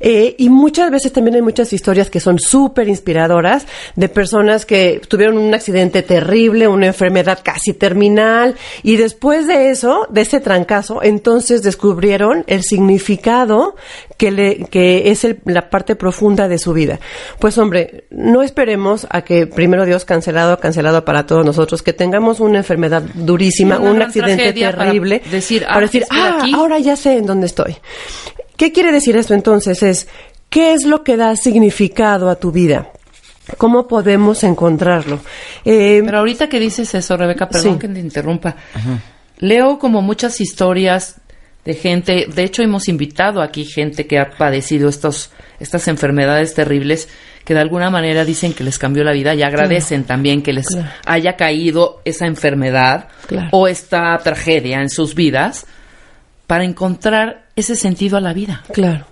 Y muchas veces también hay muchas historias que son súper inspiradoras de personas que tuvieron un accidente terrible, una enfermedad casi terminal, y después de eso, de ese trancazo, entonces descubrieron el significado que es la parte profunda de su vida. Pues hombre, no esperemos a que, primero Dios, cancelado para todos nosotros, que tengamos una enfermedad durísima, un accidente terrible, para decir, ahora ya sé en dónde estoy. ¿Qué quiere decir esto entonces? ¿Qué es lo que da significado a tu vida? ¿Cómo podemos encontrarlo? Pero ahorita que dices eso, Rebeca, perdón que te interrumpa. Ajá. Leo como muchas historias de gente, de hecho hemos invitado aquí gente que ha padecido estas enfermedades terribles, que de alguna manera dicen que les cambió la vida y agradecen también que les haya caído esa enfermedad o esta tragedia en sus vidas, para encontrar ese sentido a la vida. Claro.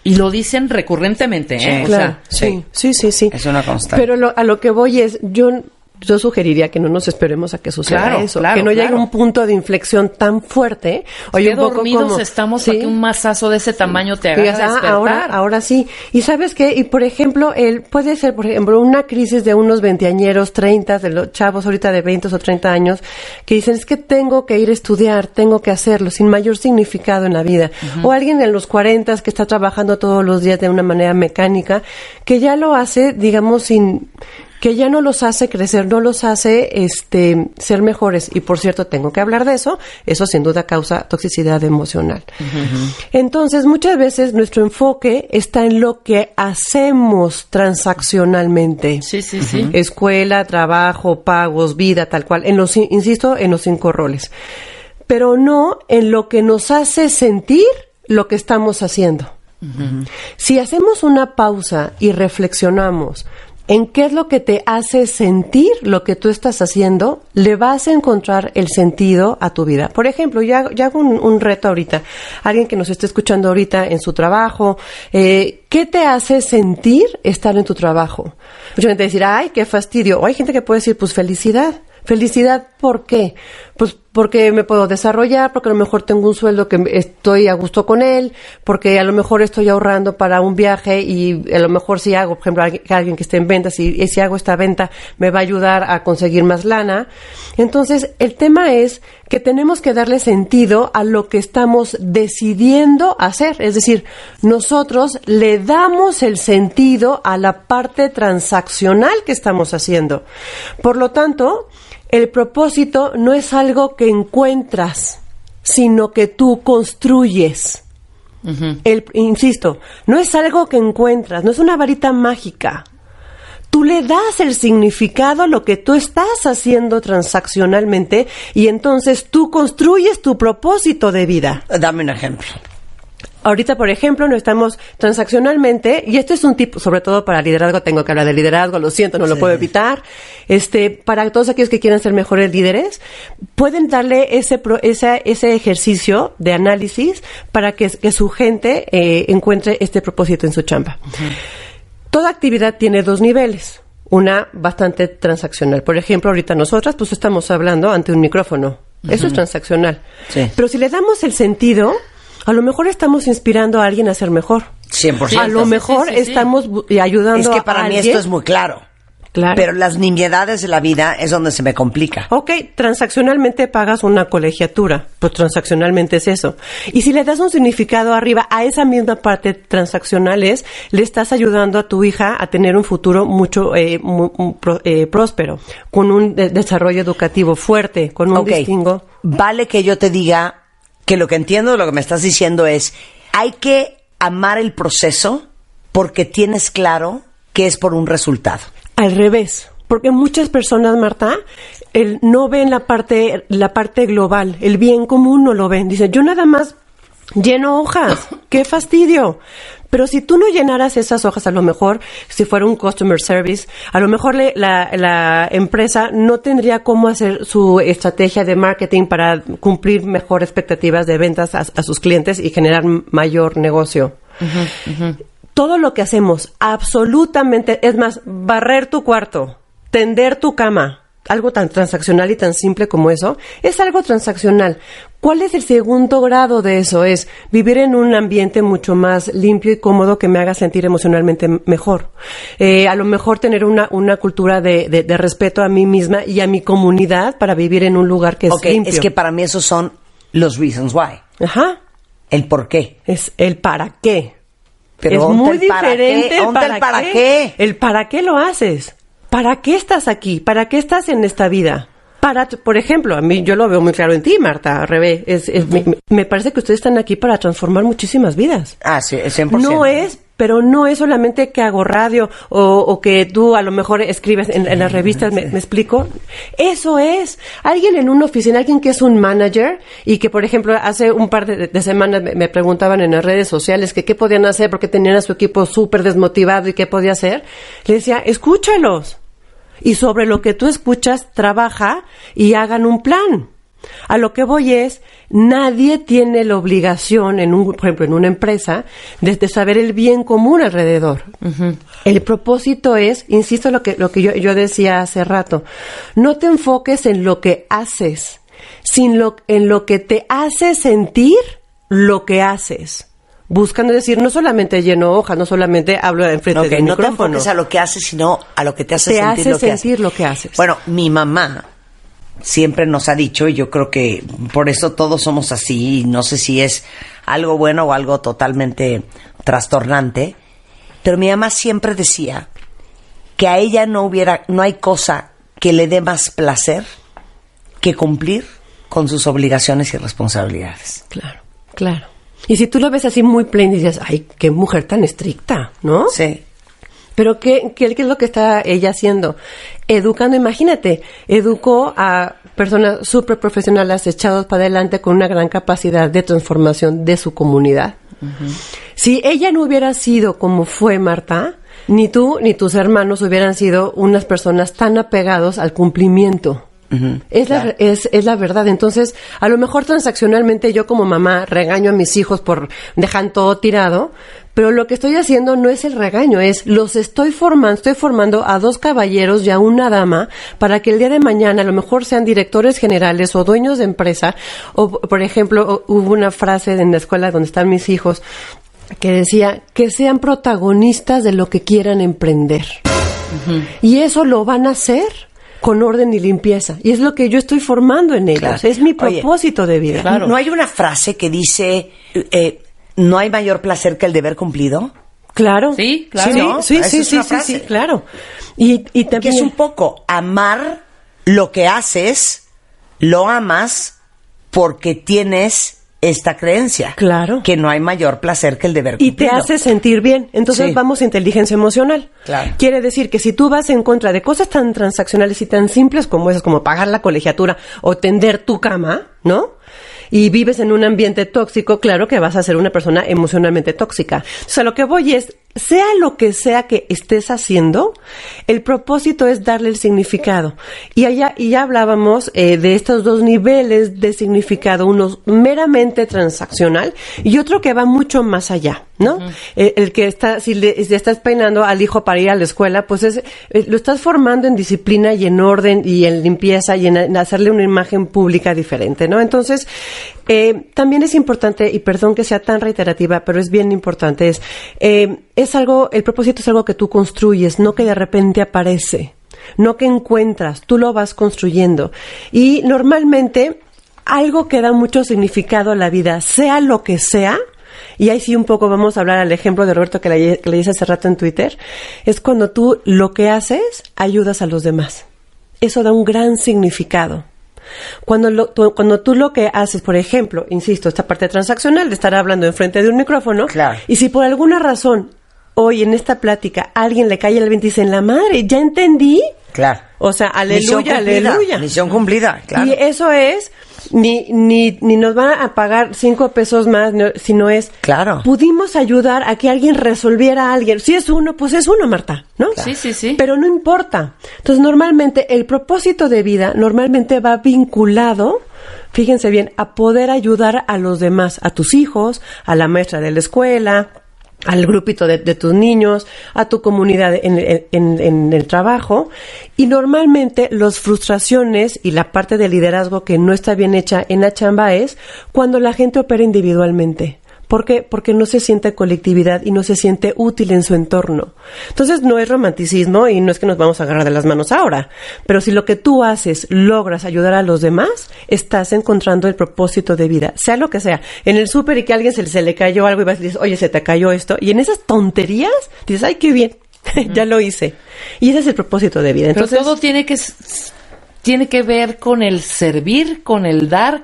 Y lo dicen recurrentemente, ¿eh? Sí, claro. Sí. Es una constante. Pero a lo que voy es, yo sugeriría que no nos esperemos a que suceda eso, que no llegue un punto de inflexión tan fuerte. Oye, un poco dormidos estamos para que un mazazo de ese tamaño te haga despertar. Ahora sí. Y ¿sabes qué? Y por ejemplo, puede ser, por ejemplo, una crisis de unos veinteañeros, 30, de los chavos ahorita de 20 o 30 años, que dicen, es que tengo que ir a estudiar, tengo que hacerlo, sin mayor significado en la vida. Uh-huh. O alguien en los 40 que está trabajando todos los días de una manera mecánica, que ya lo hace, digamos, que ya no los hace crecer, no los hace ser mejores. Y por cierto, tengo que hablar de eso. Eso sin duda causa toxicidad emocional. Uh-huh. Entonces, muchas veces nuestro enfoque está en lo que hacemos transaccionalmente. Sí. Escuela, trabajo, pagos, vida, tal cual. Insisto, en los 5 roles. Pero no en lo que nos hace sentir lo que estamos haciendo. Uh-huh. Si hacemos una pausa y reflexionamos en qué es lo que te hace sentir lo que tú estás haciendo, le vas a encontrar el sentido a tu vida. Por ejemplo, yo hago un reto ahorita. Alguien que nos esté escuchando ahorita en su trabajo, ¿qué te hace sentir estar en tu trabajo? Mucha gente decir, ay, qué fastidio. O hay gente que puede decir, pues felicidad. Felicidad, ¿por qué? Pues porque me puedo desarrollar, porque a lo mejor tengo un sueldo que estoy a gusto con él, porque a lo mejor estoy ahorrando para un viaje y a lo mejor si hago, por ejemplo, alguien que esté en ventas y si hago esta venta me va a ayudar a conseguir más lana. Entonces, el tema es que tenemos que darle sentido a lo que estamos decidiendo hacer. Es decir, nosotros le damos el sentido a la parte transaccional que estamos haciendo. Por lo tanto, el propósito no es algo que encuentras, sino que tú construyes. Uh-huh. Insisto, no es algo que encuentras, no es una varita mágica. Tú le das el significado a lo que tú estás haciendo transaccionalmente y entonces tú construyes tu propósito de vida. Dame un ejemplo. Ahorita, por ejemplo, no estamos transaccionalmente, y este es un tipo, sobre todo para liderazgo, tengo que hablar de liderazgo, lo siento, no lo puedo evitar. Para todos aquellos que quieran ser mejores líderes, pueden darle ese ejercicio de análisis para que su gente encuentre este propósito en su chamba. Uh-huh. Toda actividad tiene 2 niveles. Una bastante transaccional. Por ejemplo, ahorita nosotras pues estamos hablando ante un micrófono. Uh-huh. Eso es transaccional. Sí. Pero si le damos el sentido, a lo mejor estamos inspirando a alguien a ser mejor. 100%. A lo mejor estamos ayudando a alguien. Es que para mí esto es muy claro. Claro. Pero las nimiedades de la vida es donde se me complica. Ok, transaccionalmente pagas una colegiatura, pues transaccionalmente es eso. Y si le das un significado arriba a esa misma parte transaccional le estás ayudando a tu hija a tener un futuro mucho próspero, con un desarrollo educativo fuerte, con un distingo. Vale que yo te diga que lo que entiendo de lo que me estás diciendo es, hay que amar el proceso porque tienes claro que es por un resultado. Al revés, porque muchas personas, Marta, no ven la parte global, el bien común no lo ven. Dicen, yo nada más lleno hojas, qué fastidio. Pero si tú no llenaras esas hojas, a lo mejor, si fuera un customer service, a lo mejor la empresa no tendría cómo hacer su estrategia de marketing para cumplir mejor expectativas de ventas a sus clientes y generar mayor negocio. Uh-huh, uh-huh. Todo lo que hacemos, absolutamente, es más, barrer tu cuarto, tender tu cama, algo tan transaccional y tan simple como eso, es algo transaccional. ¿Cuál es el segundo grado de eso? Es vivir en un ambiente mucho más limpio y cómodo que me haga sentir emocionalmente mejor. A lo mejor tener una cultura de respeto a mí misma y a mi comunidad para vivir en un lugar que es limpio. Es que para mí esos son los reasons why. Ajá. El por qué. Es el para qué. Pero es muy diferente el para qué. El para qué lo haces. ¿Para qué estás aquí? ¿Para qué estás en esta vida? Por ejemplo, a mí yo lo veo muy claro en ti, Marta, al revés. Me parece que ustedes están aquí para transformar muchísimas vidas. Ah, sí, 100%. Pero no es solamente que hago radio o que tú a lo mejor escribes en las revistas, ¿me explico? Eso es. Alguien en una oficina, alguien que es un manager y que, por ejemplo, hace un par de semanas me preguntaban en las redes sociales que qué podían hacer porque tenían a su equipo súper desmotivado y qué podía hacer. Le decía, escúchalos. Y sobre lo que tú escuchas, trabaja y hagan un plan. A lo que voy es, nadie tiene la obligación, por ejemplo, en una empresa, de saber el bien común alrededor. Uh-huh. El propósito es, insisto, lo que yo decía hace rato, no te enfoques en lo que haces, sino en lo que te hace sentir lo que haces. Buscando decir, no solamente lleno hojas, no solamente hablo enfrente del micrófono. No te enfoques a lo que haces, sino a lo que te hace sentir lo que haces. Bueno, mi mamá siempre nos ha dicho, y yo creo que por eso todos somos así, y no sé si es algo bueno o algo totalmente trastornante, pero mi mamá siempre decía que a ella no hay cosa que le dé más placer que cumplir con sus obligaciones y responsabilidades. Claro, claro. Y si tú lo ves así muy plain, dices, ay, qué mujer tan estricta, ¿no? Sí. Pero ¿qué es lo que está ella haciendo? Educando, imagínate, educó a personas súper profesionales echados para adelante con una gran capacidad de transformación de su comunidad. Uh-huh. Si ella no hubiera sido como fue Marta, ni tú ni tus hermanos hubieran sido unas personas tan apegados al cumplimiento. Uh-huh, es la verdad. Entonces, a lo mejor transaccionalmente yo como mamá regaño a mis hijos por dejar todo tirado, pero lo que estoy haciendo no es el regaño, es estoy formando a 2 caballeros y a una dama para que el día de mañana a lo mejor sean directores generales o dueños de empresa. O, por ejemplo, hubo una frase en la escuela donde están mis hijos que decía que sean protagonistas de lo que quieran emprender. Uh-huh. Y eso lo van a hacer con orden y limpieza. Y es lo que yo estoy formando en ellos. Claro. Es mi propósito de vida. Claro. ¿No hay una frase que dice, no hay mayor placer que el deber cumplido? Claro. Sí, claro. Sí, ¿no? sí, claro. Y también que es un poco amar lo que haces, lo amas porque tienes esta creencia. Claro. Que no hay mayor placer que el deber cumplido. Y te hace sentir bien. Entonces vamos a inteligencia emocional. Claro. Quiere decir que si tú vas en contra de cosas tan transaccionales y tan simples como esas, como pagar la colegiatura o tender tu cama, ¿no? Y vives en un ambiente tóxico, claro que vas a ser una persona emocionalmente tóxica. O sea, lo que voy es, sea lo que sea que estés haciendo, el propósito es darle el significado. Y ya hablábamos de estos 2 niveles de significado, uno meramente transaccional y otro que va mucho más allá, ¿no? Uh-huh. El que está, si estás peinando al hijo para ir a la escuela, pues lo estás formando en disciplina y en orden y en limpieza y en hacerle una imagen pública diferente, ¿no? Entonces, también es importante, y perdón que sea tan reiterativa, pero es bien importante, el propósito es algo que tú construyes, no que de repente aparece, no que encuentras, tú lo vas construyendo. Y normalmente, algo que da mucho significado a la vida, sea lo que sea, y ahí sí un poco vamos a hablar al ejemplo de Roberto que le hice hace rato en Twitter, es cuando tú lo que haces, ayudas a los demás. Eso da un gran significado. Cuando tú lo que haces, por ejemplo, insisto, esta parte transaccional de estar hablando enfrente de un micrófono, claro. Y si por alguna razón hoy en esta plática alguien le cae el 20 y dice, en la madre, ya entendí. Claro. O sea, aleluya, aleluya. Misión cumplida, claro. Y eso es, ni nos van a pagar 5 pesos más, sino es, claro, pudimos ayudar a que alguien resolviera a alguien. Si es uno, pues es uno, Marta, ¿no? Claro. Sí. Pero no importa. Entonces, normalmente, el propósito de vida, normalmente va vinculado, fíjense bien, a poder ayudar a los demás, a tus hijos, a la maestra de la escuela, al grupito de tus niños, a tu comunidad en el trabajo. Y normalmente las frustraciones y la parte de liderazgo que no está bien hecha en la chamba es cuando la gente opera individualmente. ¿Por qué? Porque no se siente colectividad y no se siente útil en su entorno. Entonces no es romanticismo y no es que nos vamos a agarrar de las manos ahora, pero si lo que tú haces logras ayudar a los demás, estás encontrando el propósito de vida, sea lo que sea. En el súper y que a alguien se le cayó algo y vas y dices, oye, se te cayó esto, y en esas tonterías dices, ay, qué bien, ya lo hice. Y ese es el propósito de vida. Entonces, pero todo tiene que ver con el servir, con el dar,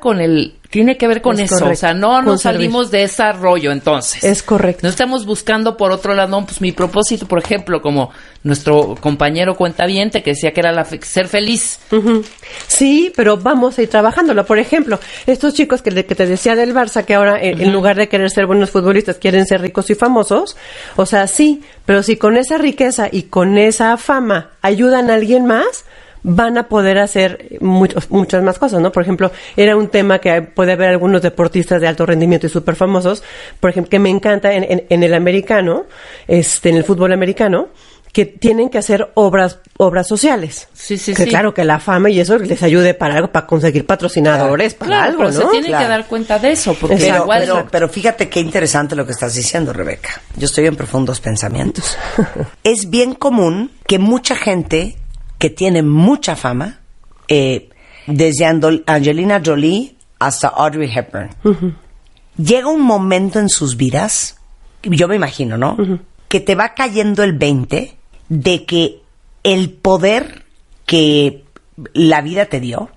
tiene que ver con eso, correcto. O sea, no nos salimos de ese rollo, entonces. Es correcto. No estamos buscando por otro lado, no, pues mi propósito, por ejemplo, como nuestro compañero cuentaviente que decía que era ser feliz. Uh-huh. Sí, pero vamos a ir trabajándolo. Por ejemplo, estos chicos que te decía del Barça, que ahora en lugar de querer ser buenos futbolistas, quieren ser ricos y famosos. O sea, sí, pero si con esa riqueza y con esa fama ayudan a alguien más, van a poder hacer muchas más cosas, ¿no? Por ejemplo, era un tema que puede haber algunos deportistas de alto rendimiento y súper famosos, por ejemplo, que me encanta en el americano, en el fútbol americano, que tienen que hacer obras sociales. Sí, sí, que sí. Claro, que la fama y eso les ayude para algo, para conseguir patrocinadores, para algo, pero ¿no? se tienen que dar cuenta de eso, porque pero fíjate qué interesante lo que estás diciendo, Rebeca. Yo estoy en profundos pensamientos. Es bien común que mucha gente que tiene mucha fama, desde Angelina Jolie hasta Audrey Hepburn, llega un momento en sus vidas, yo me imagino, ¿no? Que te va cayendo el 20 de que el poder que la vida te dio,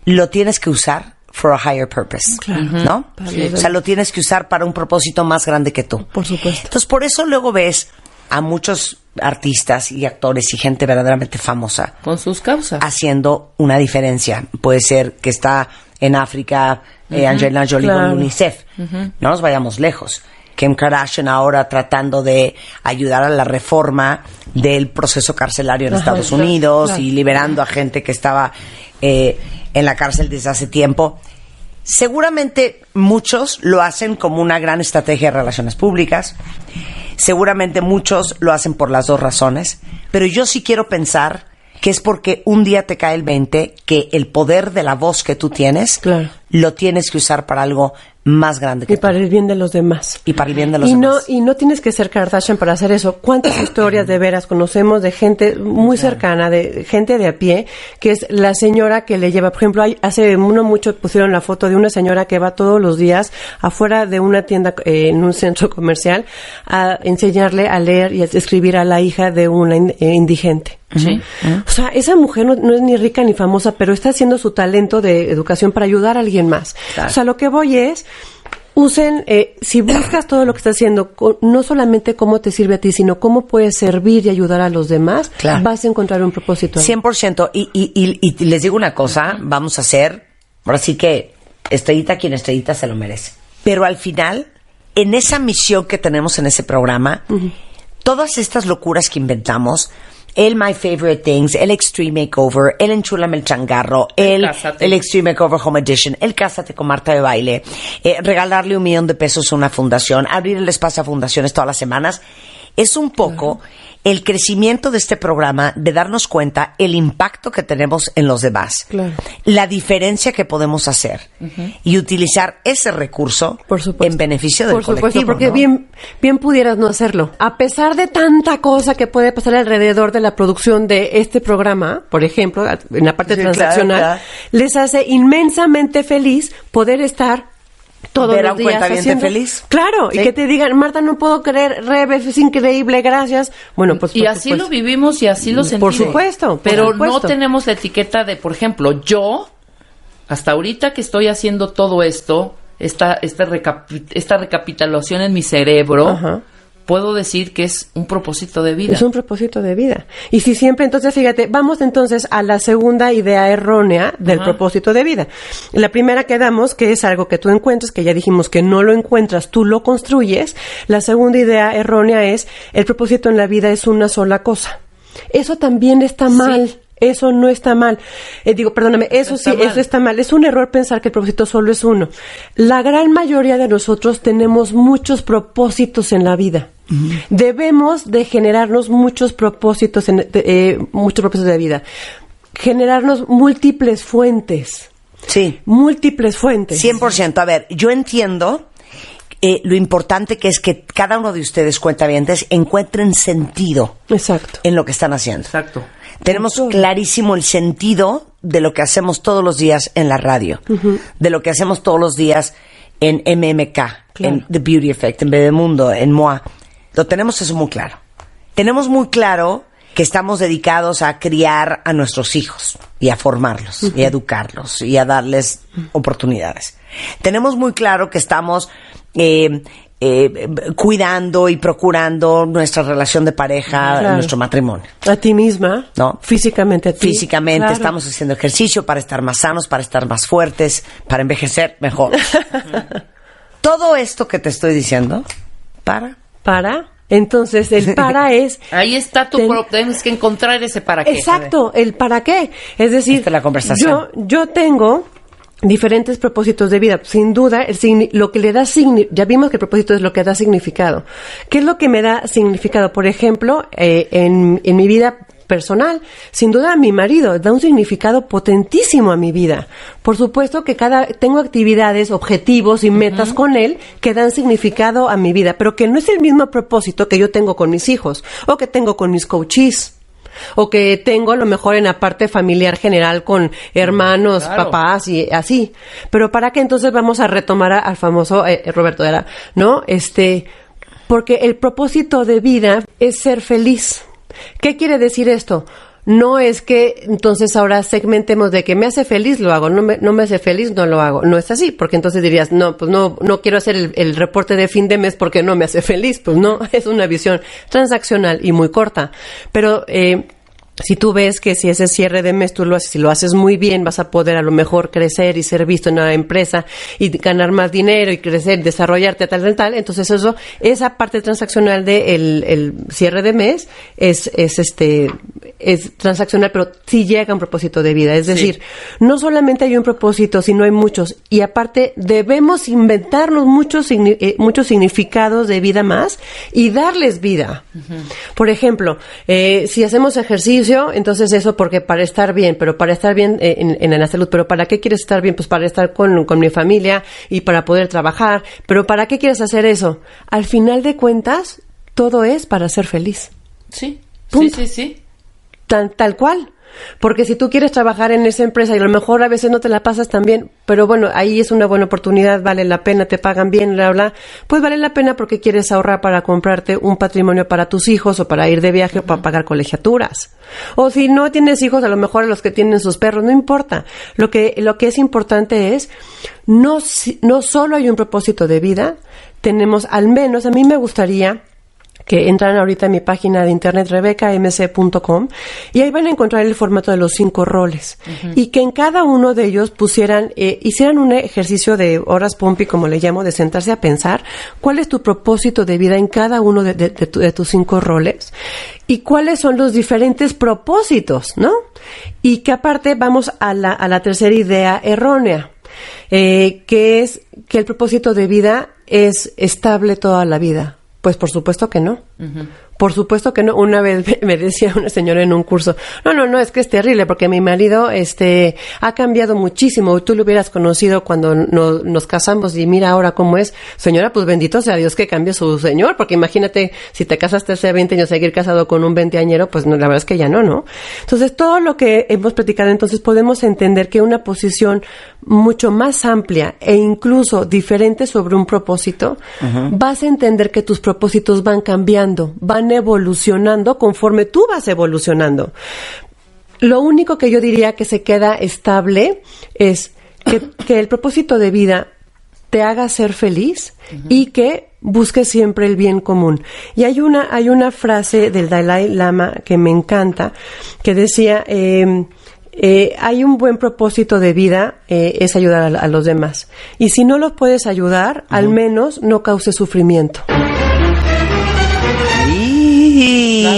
lo tienes que usar for a higher purpose, ¿no? O sea, lo tienes que usar para un propósito más grande que tú. Por supuesto. Entonces, por eso luego ves a muchos artistas y actores y gente verdaderamente famosa con sus causas haciendo una diferencia. Puede ser que está en África Angelina Jolie con UNICEF. No nos vayamos lejos. Kim Kardashian ahora tratando de ayudar a la reforma del proceso carcelario en Estados Unidos y liberando a gente que estaba en la cárcel desde hace tiempo. Seguramente muchos lo hacen como una gran estrategia de relaciones públicas. Seguramente muchos lo hacen por las dos razones. Pero yo sí quiero pensar que es porque un día te cae el 20 que el poder de la voz que tú tienes lo tienes que usar para algo más grande que tú. Y para el bien de los demás. Y para el bien de los demás. Y no tienes que ser Kardashian para hacer eso. ¿Cuántas historias de veras conocemos de gente muy cercana, de gente de a pie, que es la señora que le lleva? Por ejemplo, hace no mucho pusieron la foto de una señora que va todos los días afuera de una tienda en un centro comercial a enseñarle a leer y a escribir a la hija de una indigente. Sí. O sea, esa mujer no es ni rica ni famosa, pero está haciendo su talento de educación para ayudar a alguien más. Claro. O sea, lo que voy es, usen, si buscas todo lo que estás haciendo, no solamente cómo te sirve a ti, sino cómo puedes servir y ayudar a los demás, vas a encontrar un propósito. 100%. Y les digo una cosa, vamos a hacer, ahora sí que estrellita quien estrellita se lo merece. Pero al final, en esa misión que tenemos en ese programa, todas estas locuras que inventamos, el My Favorite Things, el Extreme Makeover, el Enchúlame el Changarro, el Extreme Makeover Home Edition, el Cásate con Marta de Baile, regalarle $1 millón a una fundación, abrir el espacio a fundaciones todas las semanas, es un poco el crecimiento de este programa, de darnos cuenta el impacto que tenemos en los demás, la diferencia que podemos hacer y utilizar ese recurso en beneficio del colectivo. Por supuesto, porque bien pudieras no hacerlo. A pesar de tanta cosa que puede pasar alrededor de la producción de este programa, por ejemplo, en la parte transaccional, les hace inmensamente feliz poder estar todos ver los a un días cuentaviente feliz. Claro, y que te digan, Marta, no puedo creer, Rebe, es increíble, gracias. Bueno, pues y así lo vivimos y así lo sentimos. Por supuesto. Pero no tenemos la etiqueta de, por ejemplo, yo, hasta ahorita que estoy haciendo todo esto, esta recapitulación en mi cerebro, puedo decir que es un propósito de vida. Es un propósito de vida. Y si siempre, entonces, fíjate, vamos entonces a la segunda idea errónea del propósito de vida. La primera que damos, que es algo que tú encuentras, que ya dijimos que no lo encuentras, tú lo construyes. La segunda idea errónea es, el propósito en la vida es una sola cosa. Eso también está mal. Eso no está mal. Eso está mal. Es un error pensar que el propósito solo es uno. La gran mayoría de nosotros tenemos muchos propósitos en la vida. Debemos de generarnos muchos propósitos de vida. Generarnos múltiples fuentes. Sí. Múltiples fuentes. 100%. A ver, yo entiendo lo importante que es que cada uno de ustedes, cuentavientes, encuentren sentido. Exacto. En lo que están haciendo. Exacto. Tenemos clarísimo el sentido de lo que hacemos todos los días en la radio, de lo que hacemos todos los días en MMK, en The Beauty Effect, en Bebemundo, en MOA. Lo tenemos eso muy claro. Tenemos muy claro que estamos dedicados a criar a nuestros hijos y a formarlos y a educarlos y a darles oportunidades. Tenemos muy claro que estamos cuidando y procurando nuestra relación de pareja, nuestro matrimonio. A ti misma, ¿no? Físicamente a ti. Físicamente, estamos haciendo ejercicio para estar más sanos, para estar más fuertes, para envejecer mejor. Todo esto que te estoy diciendo, entonces el para es... Ahí está tienes que encontrar ese para qué. Exacto, el para qué. Es decir, esta es la conversación. Yo tengo diferentes propósitos de vida. Sin duda, lo que le da ya vimos que el propósito es lo que da significado. ¿Qué es lo que me da significado? Por ejemplo, en mi vida personal, sin duda mi marido da un significado potentísimo a mi vida. Por supuesto que tengo actividades, objetivos y metas con él que dan significado a mi vida, pero que no es el mismo propósito que yo tengo con mis hijos o que tengo con mis coaches. O que tengo a lo mejor en la parte familiar general con hermanos, papás y así. Pero ¿para qué entonces vamos a retomar al famoso Roberto Era? ¿No? Porque el propósito de vida es ser feliz. ¿Qué quiere decir esto? No es que entonces ahora segmentemos de que me hace feliz, lo hago, no me hace feliz, no lo hago. No es así, porque entonces dirías, no quiero hacer el reporte de fin de mes porque no me hace feliz. Pues no, es una visión transaccional y muy corta. Pero si tú ves que si ese cierre de mes tú lo haces, si lo haces muy bien, vas a poder a lo mejor crecer y ser visto en una empresa y ganar más dinero y crecer, desarrollarte tal, entonces esa parte transaccional de el cierre de mes es transaccional, pero sí llega a un propósito de vida. Es decir, no solamente hay un propósito, sino hay muchos. Y aparte debemos inventarnos muchos significados de vida más y darles vida. Por ejemplo, si hacemos ejercicio, entonces eso porque para estar bien, pero para estar bien en la salud, pero ¿para qué quieres estar bien? Pues para estar con mi familia y para poder trabajar, pero ¿para qué quieres hacer eso? Al final de cuentas, todo es para ser feliz. Sí, punto. Sí. Tal cual. Porque si tú quieres trabajar en esa empresa y a lo mejor a veces no te la pasas tan bien, pero bueno, ahí es una buena oportunidad, vale la pena, te pagan bien, pues vale la pena porque quieres ahorrar para comprarte un patrimonio para tus hijos o para ir de viaje o para pagar colegiaturas. O si no tienes hijos, a lo mejor a los que tienen sus perros, no importa. Lo que es importante es, no solo hay un propósito de vida, tenemos al menos, a mí me gustaría que entran ahorita en mi página de internet rebecamc.com y ahí van a encontrar el formato de los 5 roles y que en cada uno de ellos hicieran un ejercicio de horas pompi, como le llamo, de sentarse a pensar cuál es tu propósito de vida en cada uno de tus 5 roles y cuáles son los diferentes propósitos, ¿no? Y que aparte vamos a la tercera idea errónea, que es que el propósito de vida es estable toda la vida. Pues por supuesto que no. Por supuesto que no. Una vez me decía una señora en un curso, no, es que es terrible porque mi marido ha cambiado muchísimo. Tú lo hubieras conocido cuando nos casamos y mira ahora cómo es. Señora, pues bendito sea Dios que cambie su señor, porque imagínate si te casaste hace 20 años, seguir casado con un 20añero, pues no, la verdad es que ya no. Entonces, todo lo que hemos platicado, entonces podemos entender que una posición mucho más amplia e incluso diferente sobre un propósito, vas a entender que tus propósitos van cambiando, van evolucionando conforme tú vas evolucionando. Lo único que yo diría que se queda estable es que el propósito de vida te haga ser feliz y que busques siempre el bien común. Y hay una frase del Dalai Lama que me encanta, que decía, hay un buen propósito de vida, es ayudar a los demás. Y si no los puedes ayudar, al menos no causes sufrimiento. Claro.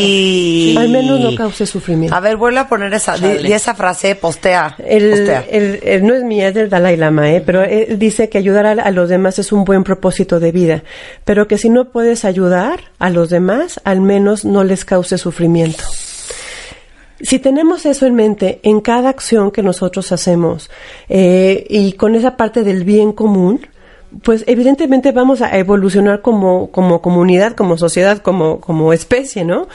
Sí. Al menos no cause sufrimiento. A ver, vuelvo a poner esa frase, postea. No es mía, es del Dalai Lama, pero él dice que ayudar a los demás es un buen propósito de vida, pero que si no puedes ayudar a los demás, al menos no les cause sufrimiento. Si tenemos eso en mente en cada acción que nosotros hacemos y con esa parte del bien común, pues evidentemente vamos a evolucionar como comunidad, como sociedad, como especie, ¿no?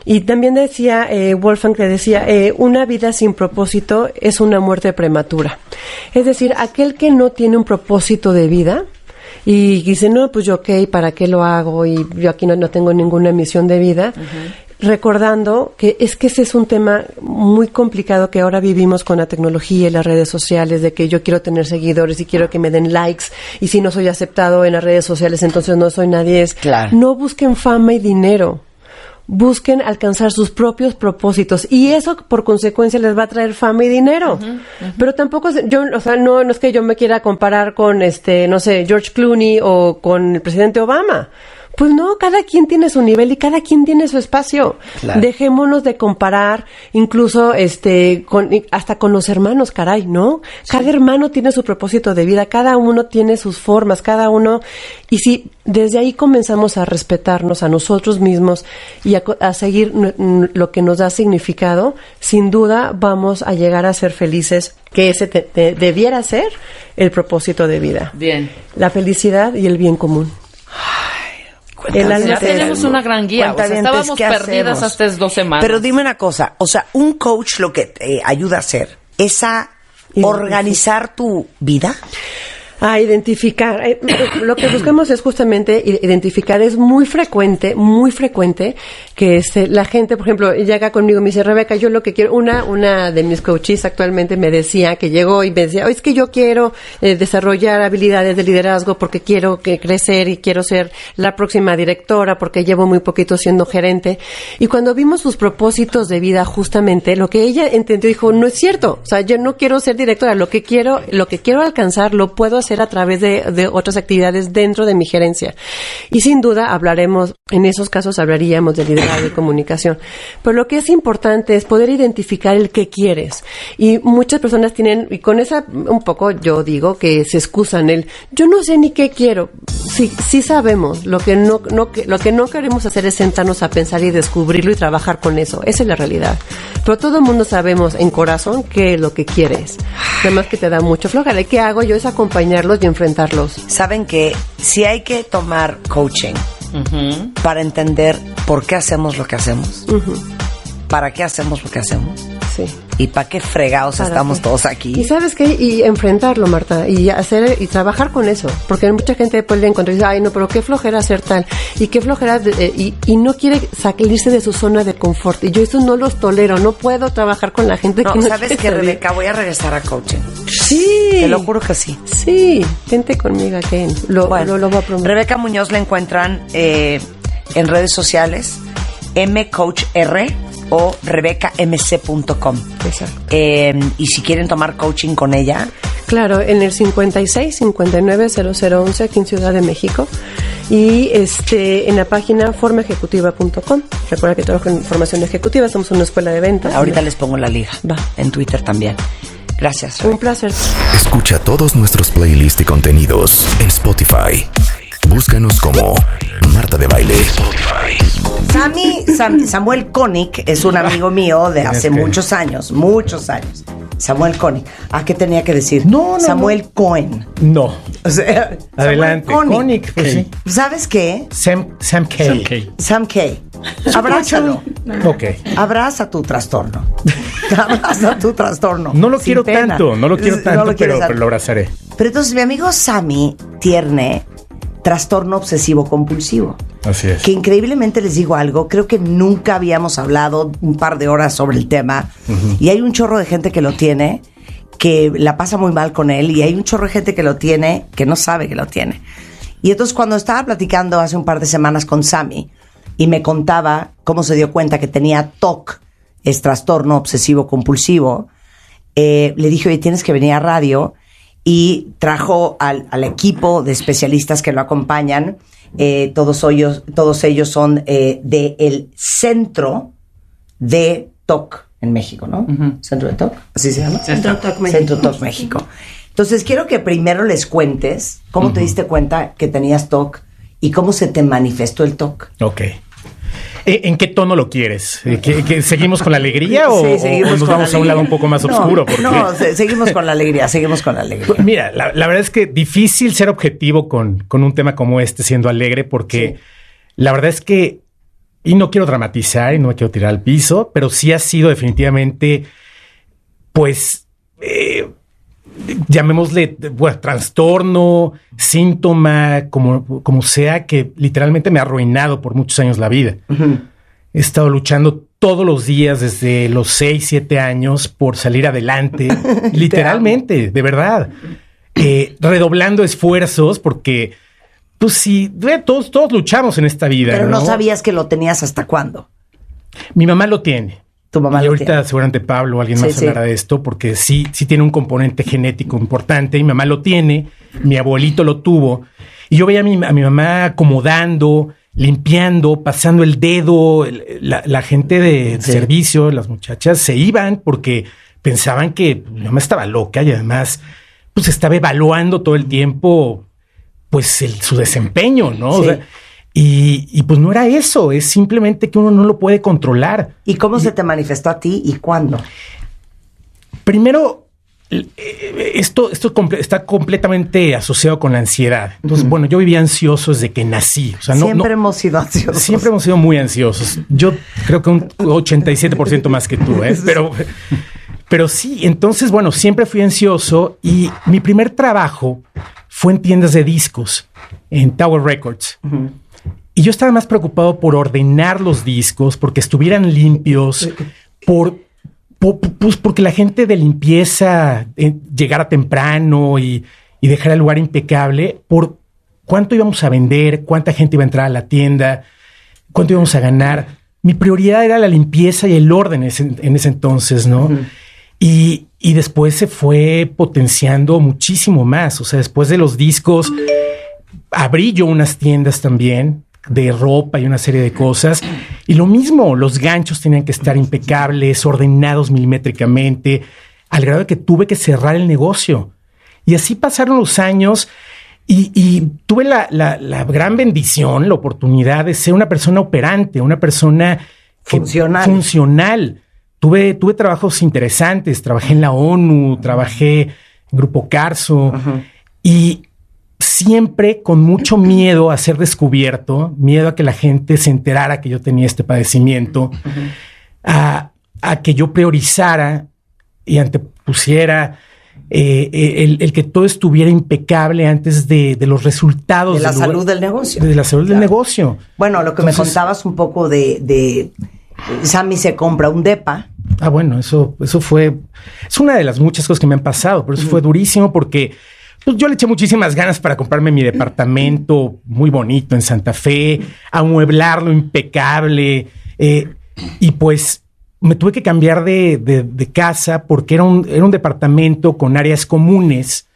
Y también decía Wolfgang, que decía, una vida sin propósito es una muerte prematura. Es decir, aquel que no tiene un propósito de vida y dice, no, pues yo, ¿para qué lo hago? Y yo aquí no tengo ninguna misión de vida. Recordando que ese es un tema muy complicado que ahora vivimos con la tecnología y las redes sociales, de que yo quiero tener seguidores y quiero que me den likes, y si no soy aceptado en las redes sociales, entonces no soy nadie. Claro. No busquen fama y dinero. Busquen alcanzar sus propios propósitos y eso por consecuencia les va a traer fama y dinero. Pero tampoco no es que yo me quiera comparar con George Clooney o con el presidente Obama. Pues no, cada quien tiene su nivel y cada quien tiene su espacio. Claro. Dejémonos de comparar, incluso hasta con los hermanos, caray, ¿no? Sí. Cada hermano tiene su propósito de vida, cada uno tiene sus formas, y si desde ahí comenzamos a respetarnos a nosotros mismos y a seguir lo que nos da significado, sin duda vamos a llegar a ser felices, que ese debiera ser el propósito de vida. Bien. La felicidad y el bien común. Ya tenemos una gran guía. Estábamos perdidas hasta 2 semanas. Pero dime una cosa, un coach lo que te ayuda a hacer es a organizar tu vida. A identificar. Lo que buscamos es justamente identificar. Es muy frecuente que la gente, por ejemplo, llega conmigo y me dice, Rebeca, yo lo que quiero, una de mis coaches actualmente me decía, que llegó y me decía, es que yo quiero desarrollar habilidades de liderazgo porque quiero crecer y quiero ser la próxima directora porque llevo muy poquito siendo gerente. Y cuando vimos sus propósitos de vida, justamente, lo que ella entendió, dijo, no es cierto. O sea, yo no quiero ser directora, lo que quiero alcanzar, lo puedo hacer a través de otras actividades dentro de mi gerencia. Y sin duda en esos casos hablaríamos de liderazgo y comunicación. Pero lo que es importante es poder identificar el qué quieres. Y muchas personas tienen, y con esa un poco yo digo que se excusan yo no sé ni qué quiero. Sí sabemos. Lo que no queremos hacer es sentarnos a pensar y descubrirlo y trabajar con eso. Esa es la realidad. Pero todo el mundo sabemos en corazón qué es lo que quieres. Además que te da mucho flojera. ¿Qué hago yo? Es acompañarlos y enfrentarlos. Saben que si hay que tomar coaching para entender por qué hacemos lo que hacemos, para qué hacemos lo que hacemos, sí, y para qué fregados estamos todos aquí. Y sabes qué, y enfrentarlo, Marta, y trabajar con eso, porque mucha gente después le encuentra y dice, ay no, pero qué flojera hacer tal, y qué flojera y no quiere salirse de su zona de confort, y yo eso no los tolero, no puedo trabajar con la gente que no ¿sabes qué, Rebeca? Voy a regresar a coaching. Sí. Te lo juro que sí. Sí, vente conmigo, Ken. Lo voy a prometer. Rebeca Muñoz la encuentran en redes sociales, mcoachr o rebecamc.com. Exacto. Y si quieren tomar coaching con ella, claro, en el 56-59-0011 aquí en Ciudad de México, y en la página formaejecutiva.com. Recuerda que trabajo en formación ejecutiva, somos una escuela de ventas. Ahorita les pongo la liga. Va. En Twitter también. Gracias, Rebeca. Un placer. Escucha todos nuestros playlists y contenidos en Spotify. Búscanos como Marta de Baile. Samuel Koenig es un amigo mío de hace muchos años. Samuel Koenig. ¿A qué tenía que decir? No. Samuel Cohen. No. O sea, adelante. Koenig. Pues sí. ¿Sabes qué? Sam K. Abrázalo. Ok. Abraza tu trastorno. No lo quiero tanto, pero lo abrazaré. Pero entonces mi amigo Sammy tiene trastorno obsesivo compulsivo. Así es. Que increíblemente les digo algo, creo que nunca habíamos hablado un par de horas sobre el tema, y hay un chorro de gente que lo tiene, que la pasa muy mal con él, y hay un chorro de gente que lo tiene, que no sabe que lo tiene. Y entonces cuando estaba platicando hace un par de semanas con Sammy, y me contaba cómo se dio cuenta que tenía TOC, es trastorno obsesivo compulsivo, le dije, oye, tienes que venir a radio, y trajo al equipo de especialistas que lo acompañan. Todos ellos son del Centro de TOC en México, ¿no? Centro de TOC, ¿así se llama? Centro TOC México. Centro TOC México. Entonces, quiero que primero les cuentes cómo te diste cuenta que tenías TOC y cómo se te manifestó el TOC. Ok. ¿En qué tono lo quieres? ¿Que seguimos con la alegría o nos vamos a un lado un poco más oscuro? Seguimos con la alegría, Mira, la verdad es que difícil ser objetivo con un tema como este siendo alegre porque la verdad es que, y no quiero dramatizar y no me quiero tirar al piso, pero sí ha sido definitivamente, pues, llamémosle, bueno, trastorno, síntoma, como sea, que literalmente me ha arruinado por muchos años la vida. He estado luchando todos los días desde los 6, 7 años por salir adelante, literalmente, de verdad. Redoblando esfuerzos porque, pues sí, todos luchamos en esta vida. Pero no sabías que lo tenías hasta cuándo. Mi mamá lo tiene. Tu mamá y ahorita seguramente Pablo o alguien más hablará de esto porque sí tiene un componente genético importante. Mi mamá lo tiene, mi abuelito lo tuvo. Y yo veía a mi mamá acomodando, limpiando, pasando el dedo. La gente de servicio, las muchachas, se iban porque pensaban que mi mamá estaba loca y además pues estaba evaluando todo el tiempo pues su desempeño, ¿no? Sí. O sea, y pues no era eso, es simplemente que uno no lo puede controlar. ¿Y cómo se te manifestó a ti y cuándo? Primero, esto está completamente asociado con la ansiedad. Entonces, bueno, yo vivía ansioso desde que nací. O sea, siempre hemos sido ansiosos. Siempre hemos sido muy ansiosos. Yo creo que un 87% más que tú, ¿eh? Pero sí, entonces, bueno, siempre fui ansioso y mi primer trabajo fue en tiendas de discos, en Tower Records. Y yo estaba más preocupado por ordenar los discos, porque estuvieran limpios, pues porque la gente de limpieza llegara temprano y dejara el lugar impecable, por cuánto íbamos a vender, cuánta gente iba a entrar a la tienda, cuánto íbamos a ganar. Mi prioridad era la limpieza y el orden en ese entonces, ¿no? Y después se fue potenciando muchísimo más. O sea, después de los discos, abrí yo unas tiendas también de ropa y una serie de cosas. Y lo mismo, los ganchos tenían que estar impecables, ordenados milimétricamente, al grado de que tuve que cerrar el negocio. Y así pasaron los años y tuve la gran bendición, la oportunidad de ser una persona operante, una persona funcional. Tuve trabajos interesantes, trabajé en la ONU, trabajé en Grupo Carso y siempre con mucho miedo a ser descubierto, miedo a que la gente se enterara que yo tenía este padecimiento, a que yo priorizara y antepusiera el que todo estuviera impecable antes de los resultados. De la salud del negocio. De la salud del negocio. Bueno, lo que me contabas un poco de Sammy se compra un depa. Ah, bueno, eso es una de las muchas cosas que me han pasado, pero eso fue durísimo porque pues, yo le eché muchísimas ganas para comprarme mi departamento muy bonito en Santa Fe, amueblarlo impecable, y pues me tuve que cambiar de casa porque era un departamento con áreas comunes,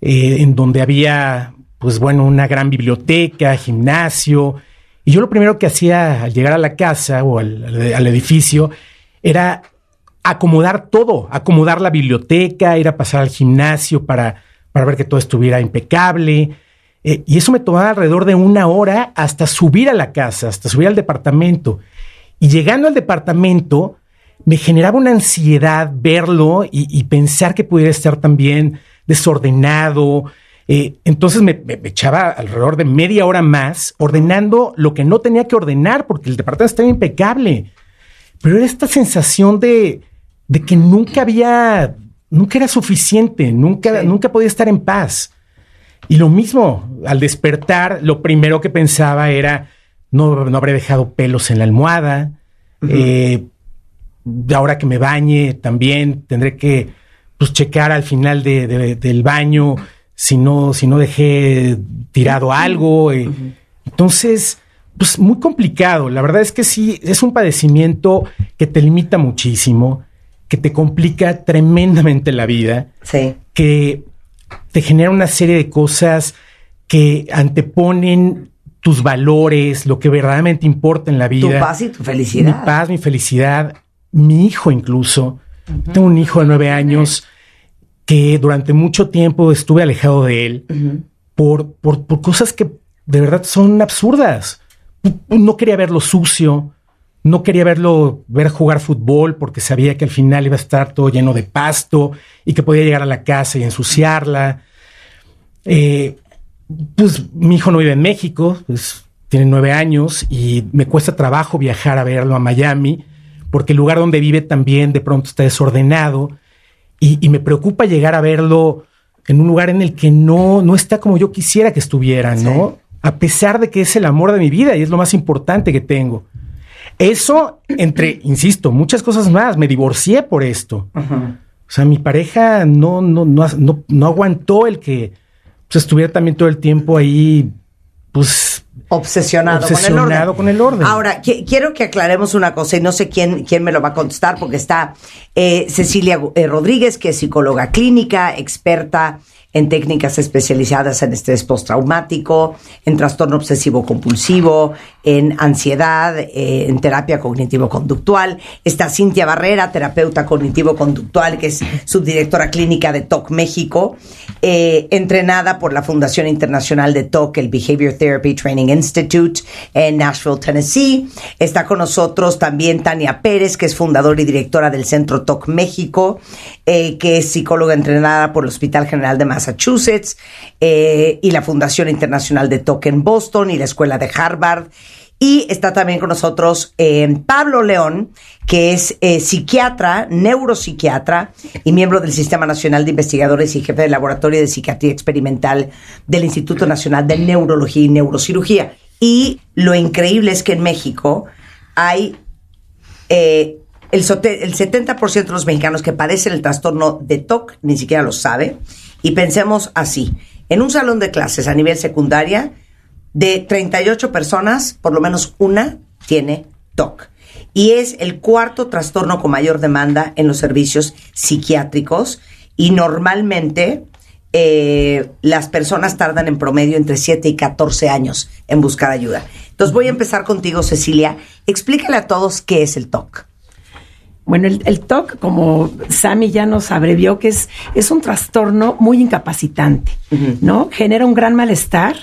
en donde había, pues bueno, una gran biblioteca, gimnasio. Y yo lo primero que hacía al llegar a la casa o al edificio era acomodar todo, acomodar la biblioteca, ir a pasar al gimnasio para ver que todo estuviera impecable. Y eso me tomaba alrededor de 1 hora hasta subir a la casa, hasta subir al departamento. Y llegando al departamento, me generaba una ansiedad verlo y pensar que pudiera estar también desordenado. Entonces me echaba alrededor de media hora más ordenando lo que no tenía que ordenar porque el departamento estaba impecable. Pero era esta sensación de que nunca era suficiente, nunca podía estar en paz. Y lo mismo, al despertar, lo primero que pensaba era, no habré dejado pelos en la almohada. Ahora que me bañe, también tendré que checar al final del baño si no dejé tirado algo. Entonces, pues muy complicado. La verdad es que sí, es un padecimiento que te limita muchísimo, que te complica tremendamente la vida, que te genera una serie de cosas que anteponen tus valores, lo que verdaderamente importa en la vida. Tu paz y tu felicidad. Mi paz, mi felicidad. Mi hijo incluso. Uh-huh. Tengo un hijo de 9 años que durante mucho tiempo estuve alejado de él por cosas que de verdad son absurdas. No quería verlo sucio. No quería ver jugar fútbol porque sabía que al final iba a estar todo lleno de pasto y que podía llegar a la casa y ensuciarla. Pues mi hijo no vive en México, pues tiene 9 años y me cuesta trabajo viajar a verlo a Miami porque el lugar donde vive también de pronto está desordenado y me preocupa llegar a verlo en un lugar en el que no está como yo quisiera que estuviera, ¿no? Sí. A pesar de que es el amor de mi vida y es lo más importante que tengo. Eso insisto, muchas cosas más. Me divorcié por esto. Uh-huh. O sea, mi pareja no aguantó el que estuviera también todo el tiempo ahí, pues... Obsesionado con el orden. Ahora, quiero que aclaremos una cosa y no sé quién me lo va a contestar porque está Cecilia Rodríguez, que es psicóloga clínica, experta en técnicas especializadas en estrés postraumático, en trastorno obsesivo compulsivo, en ansiedad, en terapia cognitivo-conductual. Está Cintia Barrera, terapeuta cognitivo-conductual, que es subdirectora clínica de TOC México, entrenada por la Fundación Internacional de TOC, el Behavior Therapy Training Institute en Nashville, Tennessee. Está con nosotros también Tania Pérez, que es fundadora y directora del Centro TOC México, que es psicóloga entrenada por el Hospital General de Massachusetts y la Fundación Internacional de TOC en Boston y la Escuela de Harvard. Y está también con nosotros Pablo León, que es psiquiatra, neuropsiquiatra y miembro del Sistema Nacional de Investigadores y jefe del Laboratorio de Psiquiatría Experimental del Instituto Nacional de Neurología y Neurocirugía. Y lo increíble es que en México hay el 70% de los mexicanos que padecen el trastorno de TOC ni siquiera lo sabe. Y pensemos así, en un salón de clases a nivel secundaria, de 38 personas, por lo menos una tiene TOC. Y es el 4º trastorno con mayor demanda en los servicios psiquiátricos. Y normalmente las personas tardan en promedio entre 7 y 14 años en buscar ayuda. Entonces voy a empezar contigo, Cecilia. Explícale a todos qué es el TOC. Bueno, el TOC, como Sammy ya nos abrevió, que es un trastorno muy incapacitante, ¿no? Genera un gran malestar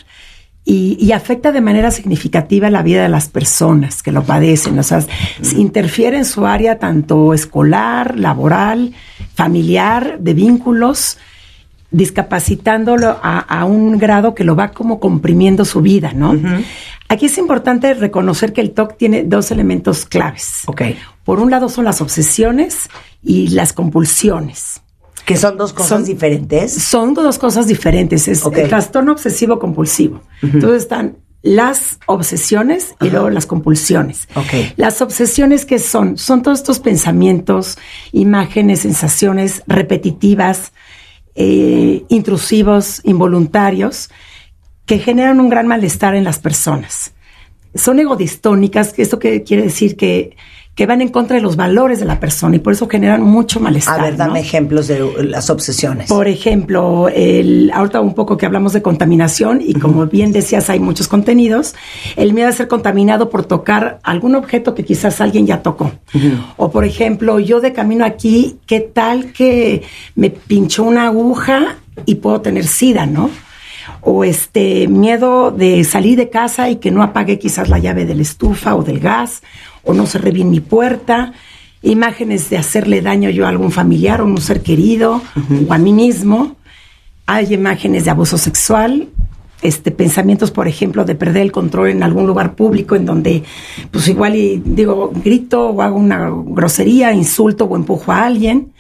y afecta de manera significativa la vida de las personas que lo padecen. O sea, interfiere en su área tanto escolar, laboral, familiar, de vínculos, discapacitándolo a un grado que lo va como comprimiendo su vida, ¿no? Uh-huh. Aquí es importante reconocer que el TOC tiene 2 elementos claves. Okay. Por un lado son las obsesiones y las compulsiones. ¿Que son 2 cosas diferentes? Son 2 cosas diferentes. Es el trastorno obsesivo compulsivo. Uh-huh. Entonces están las obsesiones y luego las compulsiones. Okay. Las obsesiones, ¿qué son? Son todos estos pensamientos, imágenes, sensaciones repetitivas, intrusivos, involuntarios, que generan un gran malestar en las personas. Son egodistónicas, esto que quiere decir que van en contra de los valores de la persona y por eso generan mucho malestar. A ver, dame ejemplos de las obsesiones. Por ejemplo, ahorita un poco que hablamos de contaminación y como bien decías, hay muchos contenidos. El miedo a ser contaminado por tocar algún objeto que quizás alguien ya tocó. O por ejemplo, yo de camino aquí, ¿qué tal que me pinchó una aguja y puedo tener SIDA, ¿no? O miedo de salir de casa y que no apague quizás la llave de la estufa o del gas, o no cerré bien mi puerta, imágenes de hacerle daño yo a algún familiar o a un ser querido, o a mí mismo. Hay imágenes de abuso sexual, pensamientos, por ejemplo, de perder el control en algún lugar público en donde, pues igual grito o hago una grosería, insulto o empujo a alguien.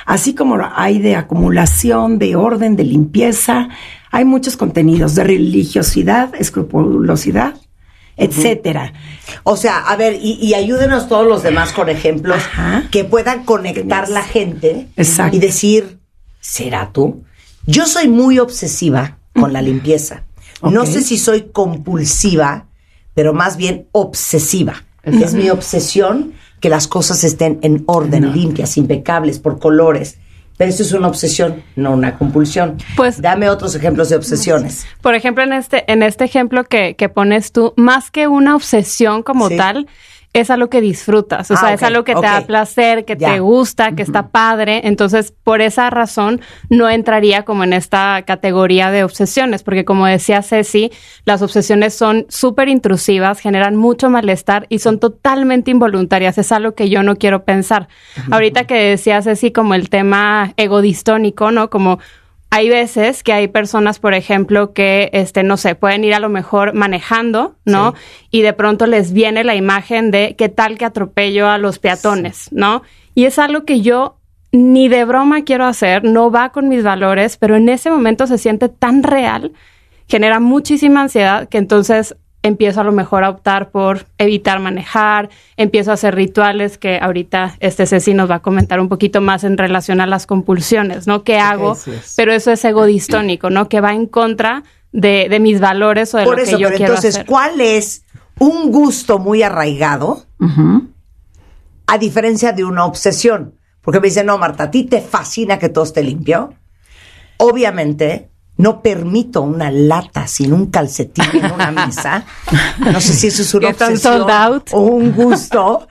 Así como hay de acumulación, de orden, de limpieza, hay muchos contenidos de religiosidad, escrupulosidad, etcétera. O sea, a ver, y ayúdenos todos los demás con ejemplos que puedan conectar la gente. Exacto. Y decir, ¿será tú? Yo soy muy obsesiva con la limpieza. No sé si soy compulsiva, pero más bien obsesiva. Es mi obsesión que las cosas estén en orden, limpias, impecables, por colores. Pero eso es una obsesión, no una compulsión. Pues, dame otros ejemplos de obsesiones. Por ejemplo, en este ejemplo que pones tú, más que una obsesión como tal, es algo que disfrutas, o sea, es algo que te da placer, que te gusta, que está padre. Entonces, por esa razón, no entraría como en esta categoría de obsesiones, porque como decía Ceci, las obsesiones son súper intrusivas, generan mucho malestar y son totalmente involuntarias. Es algo que yo no quiero pensar. Ahorita que decía Ceci como el tema egodistónico, ¿no? Como hay veces que hay personas, por ejemplo, que, no sé, pueden ir a lo mejor manejando, ¿no? Sí. Y de pronto les viene la imagen de qué tal que atropello a los peatones, ¿no? Y es algo que yo ni de broma quiero hacer, no va con mis valores, pero en ese momento se siente tan real, genera muchísima ansiedad, que entonces empiezo a lo mejor a optar por evitar manejar, empiezo a hacer rituales que ahorita Ceci nos va a comentar un poquito más en relación a las compulsiones, ¿no? ¿Qué hago? Pero eso es egodistónico, ¿no? Que va en contra de mis valores o de por lo eso, que yo quiero entonces, hacer. ¿cuál es un gusto muy arraigado a diferencia de una obsesión? Porque me dicen, no, Marta, ¿a ti te fascina que todo esté limpio? Obviamente no permito una lata sin un calcetín en una mesa. No sé si eso es una obsesión o un gusto.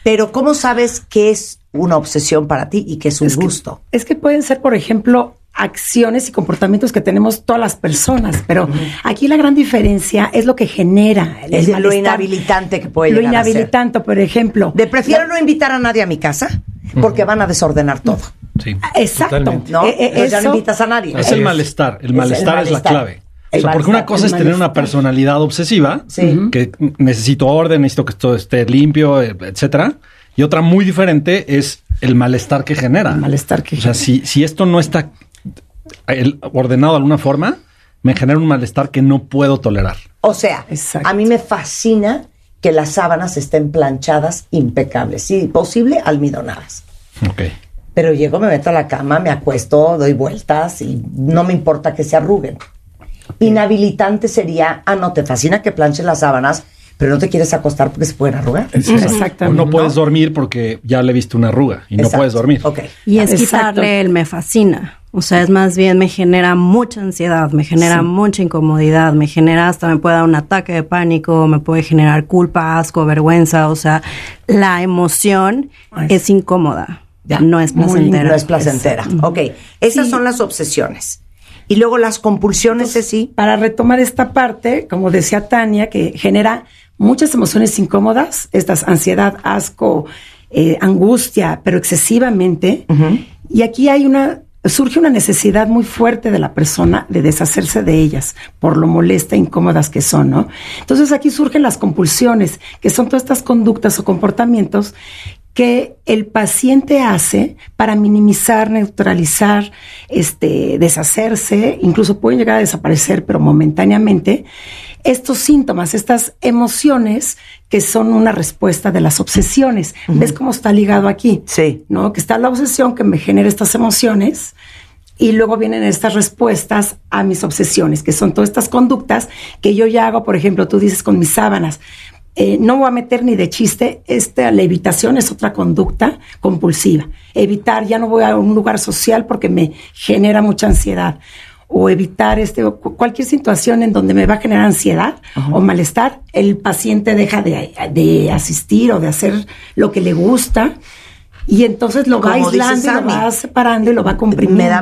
Pero ¿cómo sabes qué es una obsesión para ti y qué es un gusto? Es que pueden ser, por ejemplo, acciones y comportamientos que tenemos todas las personas, pero aquí la gran diferencia es lo que genera es lo inhabilitante que puede llegar a ser. Lo inhabilitante, por ejemplo. Prefiero no invitar a nadie a mi casa porque van a desordenar todo. Sí, exacto. Totalmente. ¿No? Ya no invitas a nadie. Es el malestar. El malestar es la clave. O sea, porque una cosa es tener una personalidad obsesiva, que necesito orden, necesito que todo esté limpio, etcétera. Y otra muy diferente es el malestar que genera. El malestar que genera. O sea, si esto no está ordenado de alguna forma, me genera un malestar que no puedo tolerar. O sea, a mí me fascina que las sábanas estén planchadas impecables. Si posible, almidonadas. Ok. Pero llego, me meto a la cama, me acuesto, doy vueltas y no me importa que se arruguen. Inhabilitante sería, no te fascina que planches las sábanas, pero no te quieres acostar porque se pueden arrugar. Exactamente. O no puedes dormir porque ya le viste una arruga y no puedes dormir. Okay. Y es quitarle el me fascina. O sea, es más bien me genera mucha ansiedad, me genera mucha incomodidad, me genera hasta me puede dar un ataque de pánico, me puede generar culpa, asco, vergüenza. O sea, la emoción es incómoda. No es placentera. No es placentera. Ok. Esas son las obsesiones. Y luego las compulsiones, sí. Para retomar esta parte, como decía Tania, que genera muchas emociones incómodas, estas ansiedad, asco, angustia, pero excesivamente. Y aquí surge una necesidad muy fuerte de la persona de deshacerse de ellas por lo molesta e incómodas que son, ¿no? Entonces aquí surgen las compulsiones, que son todas estas conductas o comportamientos que el paciente hace para minimizar, neutralizar, deshacerse, incluso pueden llegar a desaparecer, pero momentáneamente, estos síntomas, estas emociones que son una respuesta de las obsesiones. ¿Ves cómo está ligado aquí? Sí. ¿No? Que está la obsesión que me genera estas emociones y luego vienen estas respuestas a mis obsesiones, que son todas estas conductas que yo ya hago, por ejemplo, tú dices con mis sábanas. No voy a meter ni de chiste, la evitación es otra conducta compulsiva. Evitar, ya no voy a un lugar social porque me genera mucha ansiedad. O evitar cualquier situación en donde me va a generar ansiedad o malestar, el paciente deja de asistir o de hacer lo que le gusta. Y entonces lo va aislando y lo va separando y lo va comprimiendo.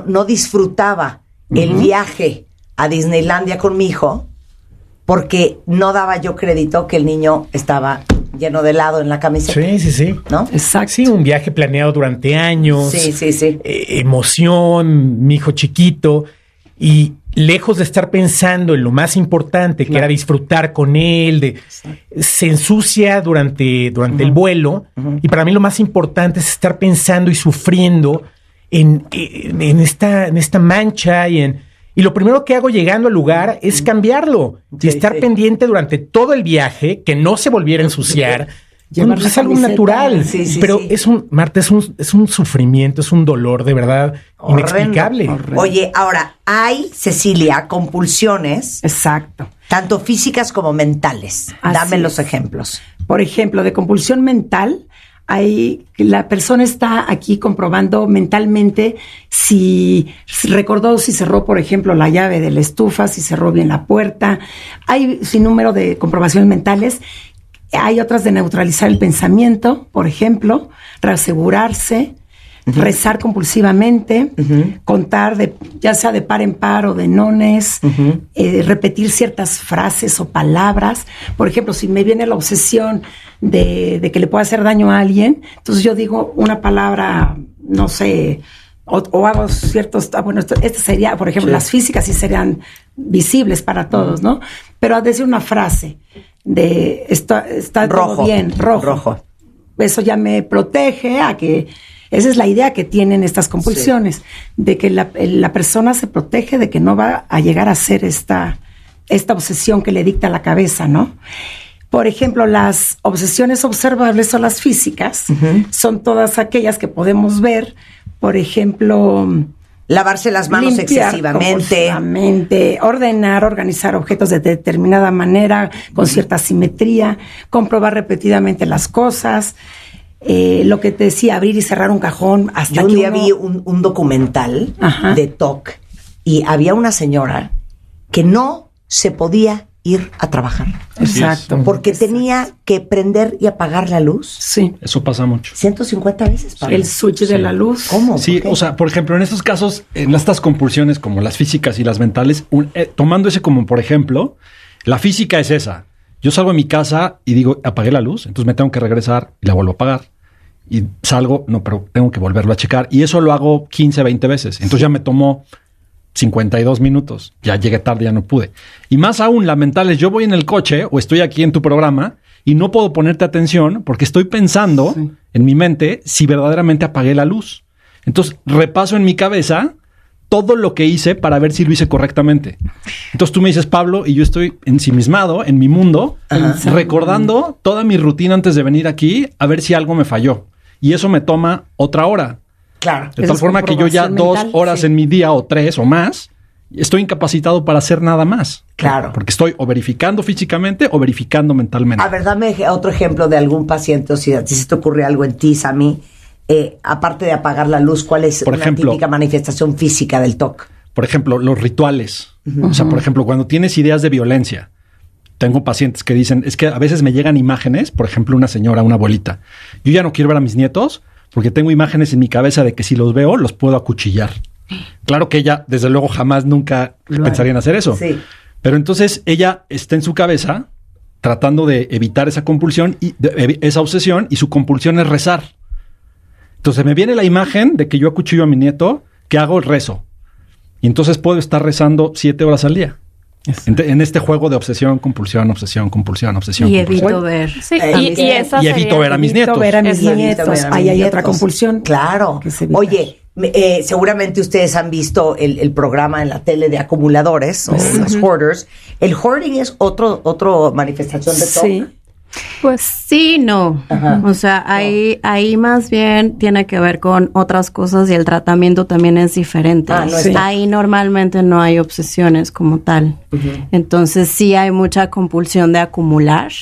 No disfrutaba el viaje a Disneylandia con mi hijo porque no daba yo crédito que el niño estaba lleno de helado en la camiseta. Sí. ¿No? Exacto. Sí, un viaje planeado durante años. Sí. Emoción, mi hijo chiquito. Y lejos de estar pensando en lo más importante, que era disfrutar con él, se ensucia durante el vuelo. Y para mí lo más importante es estar pensando y sufriendo en esta mancha y lo primero que hago llegando al lugar es cambiarlo y estar pendiente durante todo el viaje, que no se volviera a ensuciar. Es algo natural, pero Marta, es un sufrimiento, es un dolor de verdad inexplicable. Oye, ahora, hay, Cecilia, compulsiones. Exacto. Tanto físicas como mentales. Dame los ejemplos. Por ejemplo, de compulsión mental, la persona está aquí comprobando mentalmente si recordó, si cerró, por ejemplo, la llave de la estufa, si cerró bien la puerta. Hay sin número de comprobaciones mentales. Hay otras de neutralizar el pensamiento, por ejemplo, reasegurarse, rezar compulsivamente, contar ya sea de par en par o de nones, repetir ciertas frases o palabras. Por ejemplo, si me viene la obsesión de que le pueda hacer daño a alguien, entonces yo digo una palabra, no sé, o hago ciertos... Esta sería, por ejemplo, las físicas sí serían visibles para todos, ¿no? Pero a decir una frase de está todo bien, rojo. Eso ya me protege a que... Esa es la idea que tienen estas compulsiones, de que la persona se protege de que no va a llegar a ser esta obsesión que le dicta la cabeza, ¿no? Por ejemplo, las obsesiones observables o las físicas son todas aquellas que podemos ver, por ejemplo... Lavarse las manos excesivamente. Ordenar, organizar objetos de determinada manera, con cierta simetría, comprobar repetidamente las cosas... lo que te decía, abrir y cerrar un cajón hasta yo un día vi un documental de TOC y había una señora que no se podía ir a trabajar. Exacto. Porque tenía que prender y apagar la luz. Sí. Eso pasa mucho. 150 veces, Pablo. El switch de la luz. ¿Cómo? Sí, o sea, por ejemplo, en estos casos, en estas compulsiones como las físicas y las mentales, tomando ese como por ejemplo, la física es esa. Yo salgo de mi casa y digo, apagué la luz, entonces me tengo que regresar y la vuelvo a apagar. Y salgo, no, pero tengo que volverlo a checar. Y eso lo hago 15, 20 veces. Entonces ya me tomó 52 minutos. Ya llegué tarde, ya no pude. Y más aún, la mental es, yo voy en el coche o estoy aquí en tu programa y no puedo ponerte atención porque estoy pensando en mi mente si verdaderamente apagué la luz. Entonces repaso en mi cabeza todo lo que hice para ver si lo hice correctamente. Entonces tú me dices, Pablo, y yo estoy ensimismado en mi mundo, recordando toda mi rutina antes de venir aquí, a ver si algo me falló. Y eso me toma otra hora. Claro. De tal forma que yo ya 2 horas en mi día o 3 o más, estoy incapacitado para hacer nada más. Claro. Porque estoy o verificando físicamente o verificando mentalmente. A ver, dame otro ejemplo de algún paciente, o si a ti se te ocurre algo en ti, Sammy. Aparte de apagar la luz, ¿cuál es una típica manifestación física del TOC? Por ejemplo, los rituales. O sea, por ejemplo, cuando tienes ideas de violencia, tengo pacientes que dicen, es que a veces me llegan imágenes, por ejemplo, una señora, una abuelita. Yo ya no quiero ver a mis nietos porque tengo imágenes en mi cabeza de que si los veo, los puedo acuchillar. Claro que ella, desde luego, jamás nunca pensaría en hacer eso. Sí. Pero entonces ella está en su cabeza tratando de evitar esa compulsión y esa obsesión, y su compulsión es rezar. Entonces me viene la imagen de que yo acuchillo a mi nieto, que hago el rezo. Y entonces puedo estar rezando 7 horas al día. En este juego de obsesión, compulsión, obsesión, compulsión, obsesión. Y compulsión. evito ver. Sí, y evito ver a mis nietos. Ahí hay otra compulsión. Claro. Oye, seguramente ustedes han visto el programa en la tele de acumuladores, o los hoarders. ¿El hoarding es otro manifestación de TOC? Sí. Pues sí, no. O sea, ahí más bien tiene que ver con otras cosas y el tratamiento también es diferente. Ahí normalmente no hay obsesiones como tal. Entonces sí hay mucha compulsión de acumular.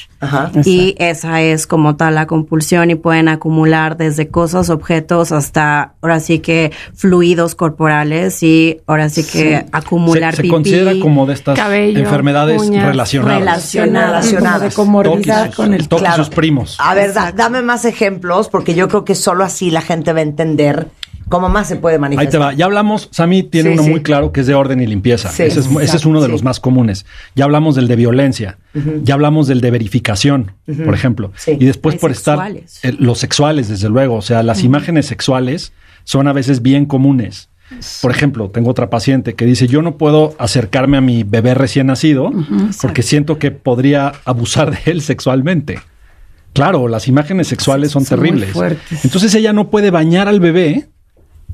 Y esa es como tal la compulsión, y pueden acumular desde cosas, objetos, hasta ahora sí que fluidos corporales, y ahora sí que acumular se pipí. Se considera como de estas cabello, enfermedades uñas, relacionadas. De comorbilidad con el TOC y sus primos. A ver, dame más ejemplos, porque yo creo que solo así la gente va a entender cómo más se puede manifestar. Ahí te va. Ya hablamos, Sammy tiene uno muy claro que es de orden y limpieza. Sí, ese es uno de los más comunes. Ya hablamos del de violencia. Ya hablamos del de verificación, por ejemplo. Y después por sexuales. estar... los sexuales, desde luego. O sea, las imágenes sexuales son a veces bien comunes. Por ejemplo, tengo otra paciente que dice, yo no puedo acercarme a mi bebé recién nacido porque siento que podría abusar de él sexualmente. Claro, las imágenes sexuales son terribles. Entonces ella no puede bañar al bebé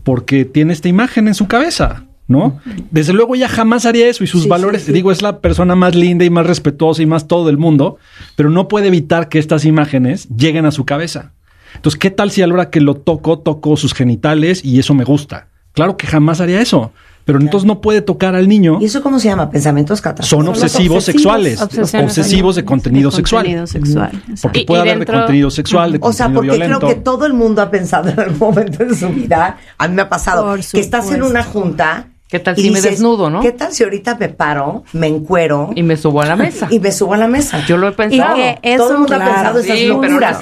porque tiene esta imagen en su cabeza, ¿no? Desde luego ella jamás haría eso, y sus valores, digo, es la persona más linda y más respetuosa y más todo del mundo, pero no puede evitar que estas imágenes lleguen a su cabeza. Entonces, ¿qué tal si a la hora que lo toco sus genitales y eso me gusta? Claro que jamás haría eso. pero entonces no puede tocar al niño. ¿Y eso cómo se llama? ¿Pensamientos catastróficos? Son obsesivos sexuales. Obsesivos de contenido sexual. Porque puede haber de contenido sexual, de contenido violento. Porque creo que todo el mundo ha pensado en algún momento de su vida, a mí me ha pasado, que estás en una junta. ¿Qué tal si me desnudo, no? ¿Qué tal si ahorita me paro, me encuero y me subo a la mesa? Yo lo he pensado. Todo el mundo ha pensado esas locuras.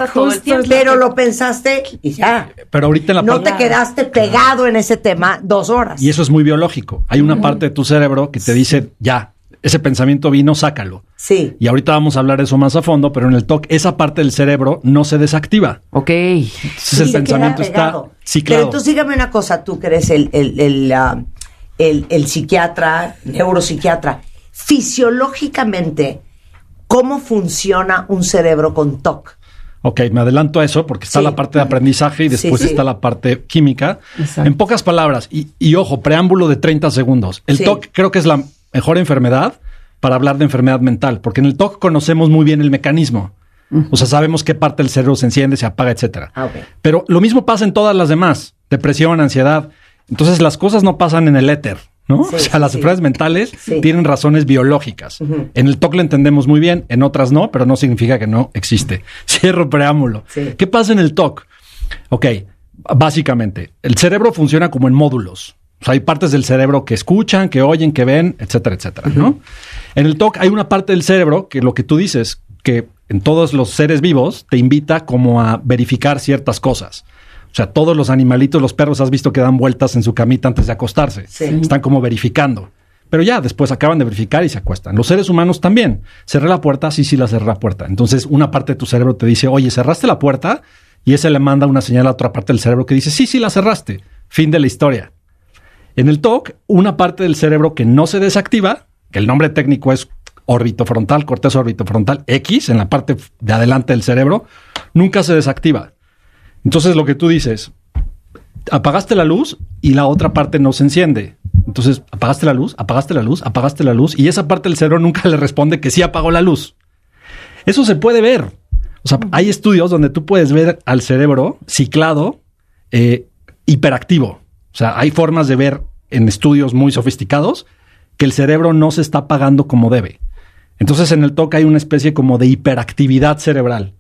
Pero lo pensaste y ya. Pero ahorita en la no te quedaste pegado en ese tema 2 horas. Y eso es muy biológico. Hay una parte de tu cerebro que te dice, ya, ese pensamiento vino, sácalo. Sí. Y ahorita vamos a hablar de eso más a fondo, pero en el TOC esa parte del cerebro no se desactiva. Ok. Entonces el pensamiento está ciclado. Pero entonces dígame una cosa, tú que eres el psiquiatra, neuropsiquiatra, fisiológicamente, ¿cómo funciona un cerebro con TOC? Ok, me adelanto a eso porque está la parte de aprendizaje y después está la parte química. Exacto. En pocas palabras, y ojo, preámbulo de 30 segundos. El TOC creo que es la mejor enfermedad para hablar de enfermedad mental, porque en el TOC conocemos muy bien el mecanismo. O sea, sabemos qué parte del cerebro se enciende, se apaga, etcétera. Pero lo mismo pasa en todas las demás. Depresión, ansiedad. Entonces las cosas no pasan en el éter, ¿no? Sí, o sea, las enfermedades mentales tienen razones biológicas. En el TOC lo entendemos muy bien, en otras no, pero no significa que no existe. Cierro preámbulo. ¿Qué pasa en el TOC? Ok, básicamente, el cerebro funciona como en módulos. O sea, hay partes del cerebro que escuchan, que oyen, que ven, etcétera, etcétera, ¿no? En el TOC hay una parte del cerebro que lo que tú dices, que en todos los seres vivos te invita como a verificar ciertas cosas. O sea, todos los animalitos, los perros, has visto que dan vueltas en su camita antes de acostarse. Están como verificando. Pero ya, después acaban de verificar y se acuestan. Los seres humanos también. ¿Cerré la puerta? Sí, la cerré la puerta. Entonces, una parte de tu cerebro te dice, oye, ¿cerraste la puerta? Y ese le manda una señal a otra parte del cerebro que dice, sí, la cerraste. Fin de la historia. En el TOC, una parte del cerebro que no se desactiva, que el nombre técnico es orbitofrontal, corteza orbitofrontal X, en la parte de adelante del cerebro, nunca se desactiva. Entonces lo que tú dices, apagaste la luz y la otra parte no se enciende. Entonces apagaste la luz, apagaste la luz, apagaste la luz y esa parte del cerebro nunca le responde que sí apagó la luz. Eso se puede ver. O sea, hay estudios donde tú puedes ver al cerebro ciclado, hiperactivo. O sea, hay formas de ver en estudios muy sofisticados que el cerebro no se está apagando como debe. Entonces en el TOC hay una especie como de hiperactividad cerebral.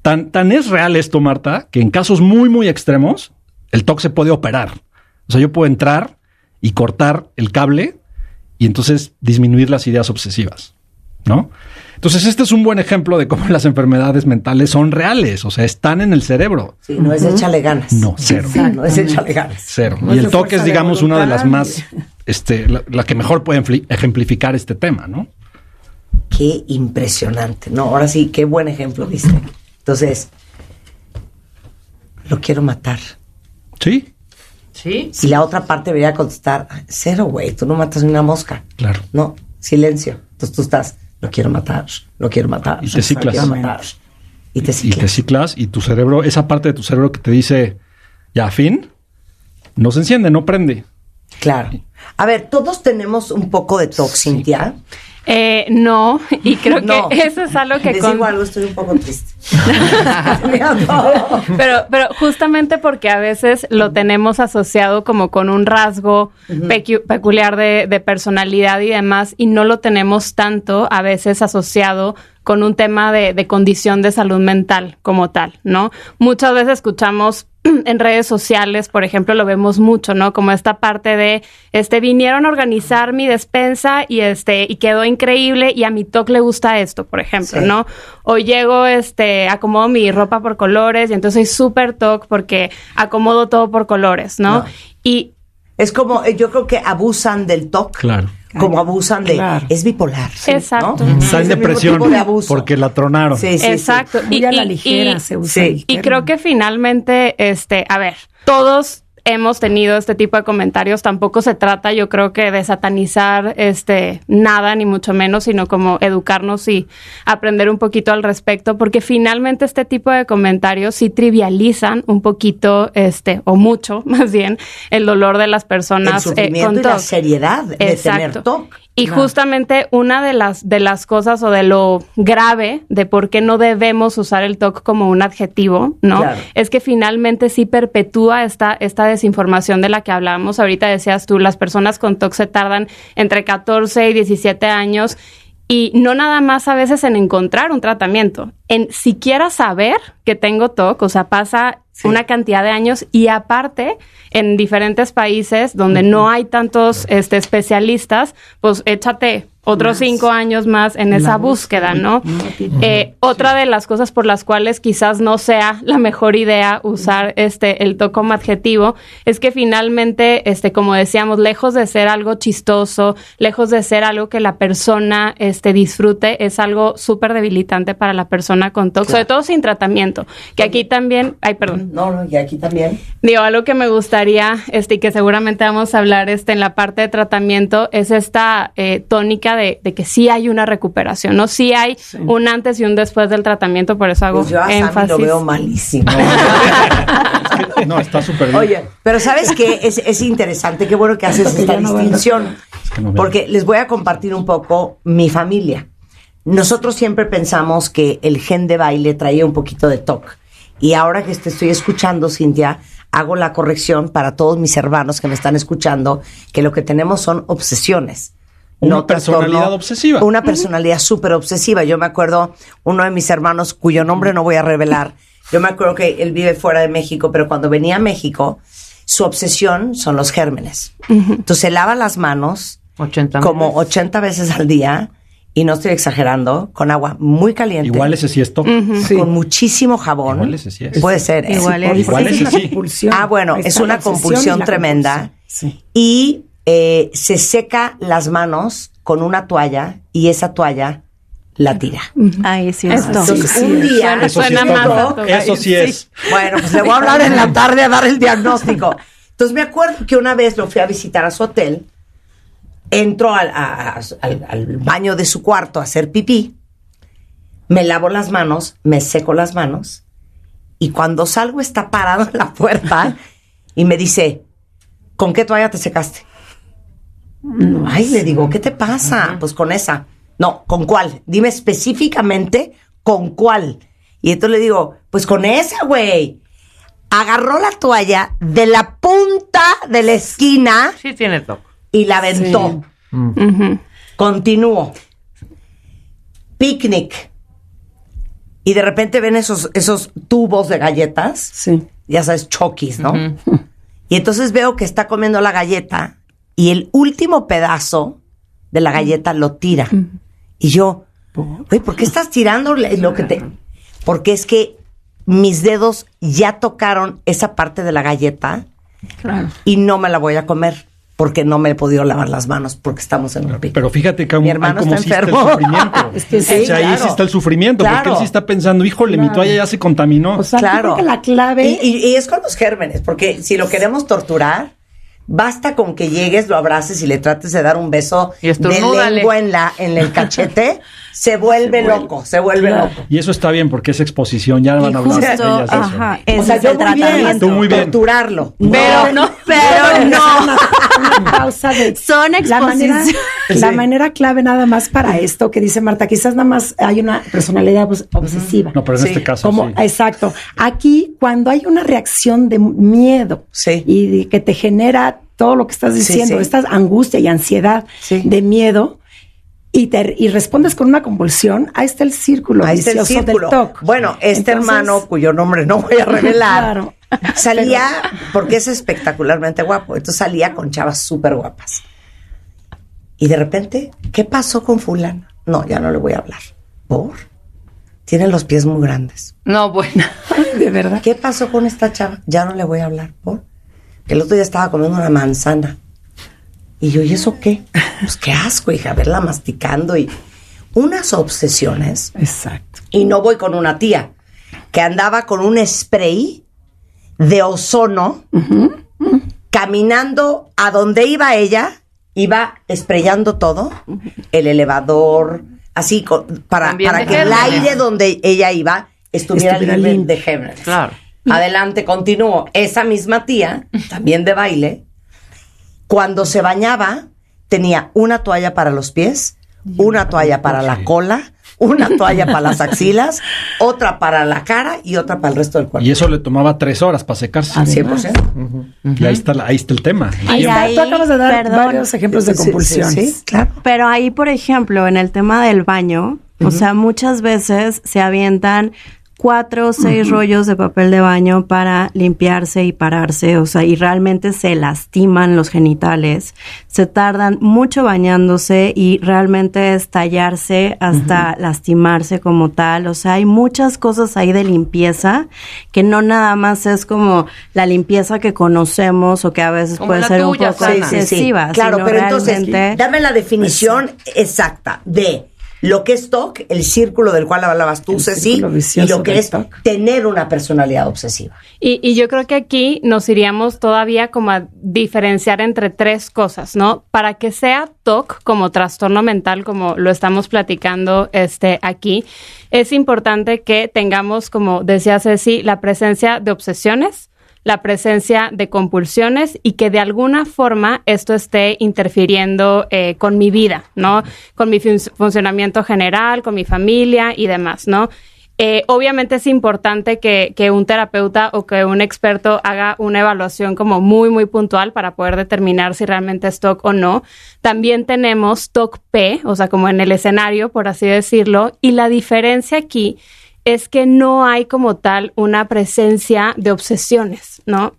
Tan es real esto, Marta, que en casos muy, muy extremos, el TOC se puede operar. O sea, yo puedo entrar y cortar el cable y entonces disminuir las ideas obsesivas, ¿no? Entonces, este es un buen ejemplo de cómo las enfermedades mentales son reales. O sea, están en el cerebro. Sí, no es échale ganas. No, cero. Sí, no es échale ganas. Cero. No, y el TOC es, digamos, una de las más, la que mejor puede ejemplificar este tema, ¿no? Qué impresionante. No, ahora sí, qué buen ejemplo viste. Entonces, lo quiero matar. Sí. Sí. Y la otra parte debería contestar, cero, güey, tú no matas ni una mosca. Claro. No, silencio. Entonces tú estás, lo quiero matar, lo quiero matar. Y te ciclas. Lo quiero matar. Y te ciclas. Y te ciclas y tu cerebro, esa parte de tu cerebro que te dice, ya, fin, no se enciende, no prende. Claro. A ver, todos tenemos un poco de TOC, Cintia. No, y creo que eso es algo que... Les digo algo, estoy un poco triste. pero justamente porque a veces lo tenemos asociado como con un rasgo peculiar de personalidad y demás, y no lo tenemos tanto a veces asociado con un tema de condición de salud mental como tal, ¿no? Muchas veces escuchamos en redes sociales, por ejemplo, lo vemos mucho, ¿no? Como esta parte de, vinieron a organizar mi despensa y quedó increíble y a mi TOC le gusta esto, por ejemplo, ¿no? O llego, acomodo mi ropa por colores y entonces soy súper TOC porque acomodo todo por colores, ¿no? Y es como, yo creo que abusan del TOC. Claro. Como abusan de... Es bipolar. ¿sí? Exacto. ¿no? Está en depresión porque la tronaron. Sí, exacto. Sí. Muy a la ligera se usa. Y creo que finalmente, a ver, todos hemos tenido este tipo de comentarios. Tampoco se trata, yo creo que de satanizar nada, ni mucho menos, sino como educarnos y aprender un poquito al respecto, porque finalmente este tipo de comentarios sí trivializan un poquito, o mucho, más bien, el dolor de las personas. El sufrimiento y la seriedad de tener TOC. Y justamente una de las cosas o de lo grave de por qué no debemos usar el TOC como un adjetivo, ¿no? Claro. Es que finalmente sí perpetúa esta desinformación de la que hablábamos. Ahorita decías tú, las personas con TOC se tardan entre 14 y 17 años y no nada más a veces en encontrar un tratamiento, en siquiera saber que tengo TOC, o sea, pasa una cantidad de años y aparte en diferentes países donde no hay tantos especialistas, pues échate otros 5 años más en esa búsqueda, ¿no? Otra de las cosas por las cuales quizás no sea la mejor idea usar el TOC como adjetivo es que finalmente, como decíamos, lejos de ser algo chistoso, lejos de ser algo que la persona disfrute, es algo súper debilitante para la persona con TOC, sobre todo sin tratamiento. Que aquí también, y aquí también. Digo, algo que me gustaría, y que seguramente vamos a hablar en la parte de tratamiento, es esta tónica de que sí hay una recuperación, ¿no? Sí hay un antes y un después del tratamiento, por eso hago pues yo a énfasis. Sammy lo veo malísimo. No, está súper bien. Oye, pero ¿sabes qué? Es interesante, qué bueno que haces esta distinción, porque les voy a compartir un poco mi familia. Nosotros siempre pensamos que el gen de baile traía un poquito de TOC. Y ahora que te estoy escuchando, Cintia, hago la corrección para todos mis hermanos que me están escuchando, que lo que tenemos son obsesiones. Una personalidad obsesiva. Una personalidad súper obsesiva. Yo me acuerdo, uno de mis hermanos, cuyo nombre no voy a revelar, yo me acuerdo que él vive fuera de México, pero cuando venía a México, su obsesión son los gérmenes. Entonces se lava las manos 80 veces al día. Y no estoy exagerando, con agua muy caliente. Igual ese sí es TOC. Con muchísimo jabón. Igual ese sí es. Puede ser. Igual ese sí. Bueno, es una compulsión tremenda. Sí. Y se seca las manos con una toalla y esa toalla la tira. Ay, sí. Entonces, un día... Eso sí es. Bueno, pues le voy a hablar en la tarde a dar el diagnóstico. Entonces me acuerdo que una vez lo fui a visitar a su hotel. Entro al baño de su cuarto a hacer pipí, me lavo las manos, me seco las manos, y cuando salgo está parado en la puerta y me dice, ¿con qué toalla te secaste? Ay, le digo, ¿qué te pasa? Pues con esa. No, ¿con cuál? Dime específicamente con cuál. Y entonces le digo, pues con esa, güey. Agarró la toalla de la punta de la esquina. Sí tiene TOC. Y la aventó. Sí. Continúo. Picnic. Y de repente ven esos tubos de galletas. Sí. Ya sabes, Chokis, ¿no? Y entonces veo que está comiendo la galleta y el último pedazo de la galleta lo tira. Y yo, oye, ¿por qué estás tirando lo que te...? Porque es que mis dedos ya tocaron esa parte de la galleta y no me la voy a comer. Porque no me he podido lavar las manos porque estamos en un pico. Pero fíjate que mi hermano como está si enfermo. Está el sufrimiento. Es que sí, o sea, ahí sí está el sufrimiento, porque él sí está pensando, híjole, mi toalla ya se contaminó. O sea, creo que la clave... Y es con los gérmenes, porque si lo queremos torturar, basta con que llegues, lo abraces y le trates de dar un beso de lengua en el cachete, se vuelve loco. Y eso está bien, porque es exposición, ya van a hablar de ellas de eso. O sea, yo muy bien, torturarlo. Pero no. Una pausa de... Son exposiciones. La manera clave nada más para esto que dice Marta, quizás nada más hay una personalidad obsesiva. No, pero en este caso sí. Exacto. Aquí, cuando hay una reacción de miedo y que te genera todo lo que estás diciendo, esta angustia y ansiedad de miedo, y respondes con una convulsión, ahí está el círculo. Ahí está el círculo. Del TOC. Bueno, hermano, cuyo nombre no voy a revelar, salía, porque es espectacularmente guapo, entonces salía con chavas súper guapas. Y de repente, ¿qué pasó con fulana? No, ya no le voy a hablar. ¿Por? Tiene los pies muy grandes. No, bueno. De verdad. ¿Qué pasó con esta chava? Ya no le voy a hablar. ¿Por? El otro día estaba comiendo una manzana. Y yo, ¿y eso qué? Pues qué asco, hija, verla masticando y unas obsesiones. Exacto. Y no voy con una tía que andaba con un spray de ozono caminando a donde iba ella, iba sprayando todo, el elevador, así para que el aire donde ella iba estuviera libre de gérmenes. Claro. Adelante, continúo. Esa misma tía, también de baile, cuando se bañaba, tenía una toalla para los pies, una toalla para la cola, una toalla para las axilas, otra para la cara y otra para el resto del cuerpo. Y eso le tomaba 3 horas para secarse. 100%. Y ahí está el tema. Tú acabas de dar varios ejemplos de compulsiones. Sí, claro. Pero ahí, por ejemplo, en el tema del baño, o sea, muchas veces se avientan 4 o 6 rollos de papel de baño para limpiarse y pararse, o sea, y realmente se lastiman los genitales, se tardan mucho bañándose y realmente es tallarse hasta lastimarse como tal, o sea, hay muchas cosas ahí de limpieza que no nada más es como la limpieza que conocemos o que a veces como puede ser tuya, un poco excesiva. Claro, pero realmente... entonces, dame la definición exacta de lo que es TOC, el círculo del cual hablabas tú, Ceci, y lo que es tener una personalidad obsesiva. Y yo creo que aquí nos iríamos todavía como a diferenciar entre 3 cosas, ¿no? Para que sea TOC como trastorno mental, como lo estamos platicando aquí, es importante que tengamos, como decía Ceci, la presencia de obsesiones, la presencia de compulsiones y que de alguna forma esto esté interfiriendo con mi vida, ¿no? Con mi funcionamiento general, con mi familia y demás, ¿no? Obviamente es importante que un terapeuta o que un experto haga una evaluación como muy, muy puntual para poder determinar si realmente es TOC o no. También tenemos TOC-P, o sea, como en el escenario, por así decirlo, y la diferencia aquí es que no hay como tal una presencia de obsesiones, ¿no?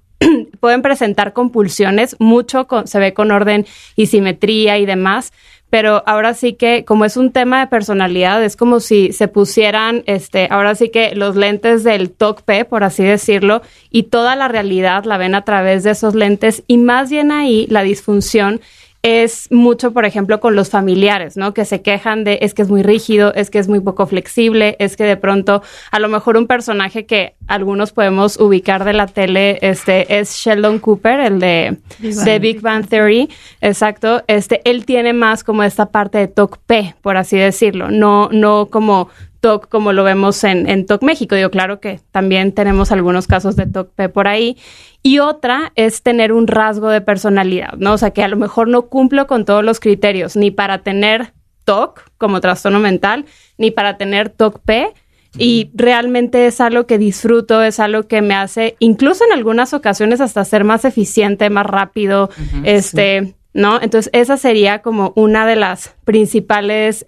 Pueden presentar compulsiones, mucho se ve con orden y simetría y demás, pero ahora sí que como es un tema de personalidad, es como si se pusieran, ahora sí que los lentes del TOC-P, por así decirlo, y toda la realidad la ven a través de esos lentes y más bien ahí la disfunción es mucho, por ejemplo, con los familiares, ¿no? Que se quejan de, es que es muy rígido, es que es muy poco flexible, es que de pronto, a lo mejor un personaje que algunos podemos ubicar de la tele, es Sheldon Cooper, el de Big Bang Theory, exacto. Él tiene más como esta parte de TOC-P, por así decirlo, no como TOC como lo vemos en TOC México. Digo, claro que también tenemos algunos casos de TOC-P por ahí. Y otra es tener un rasgo de personalidad, ¿no? O sea, que a lo mejor no cumplo con todos los criterios, ni para tener TOC como trastorno mental, ni para tener TOC-P. Y realmente es algo que disfruto, es algo que me hace, incluso en algunas ocasiones, hasta ser más eficiente, más rápido, ¿no? Entonces, esa sería como una de las principales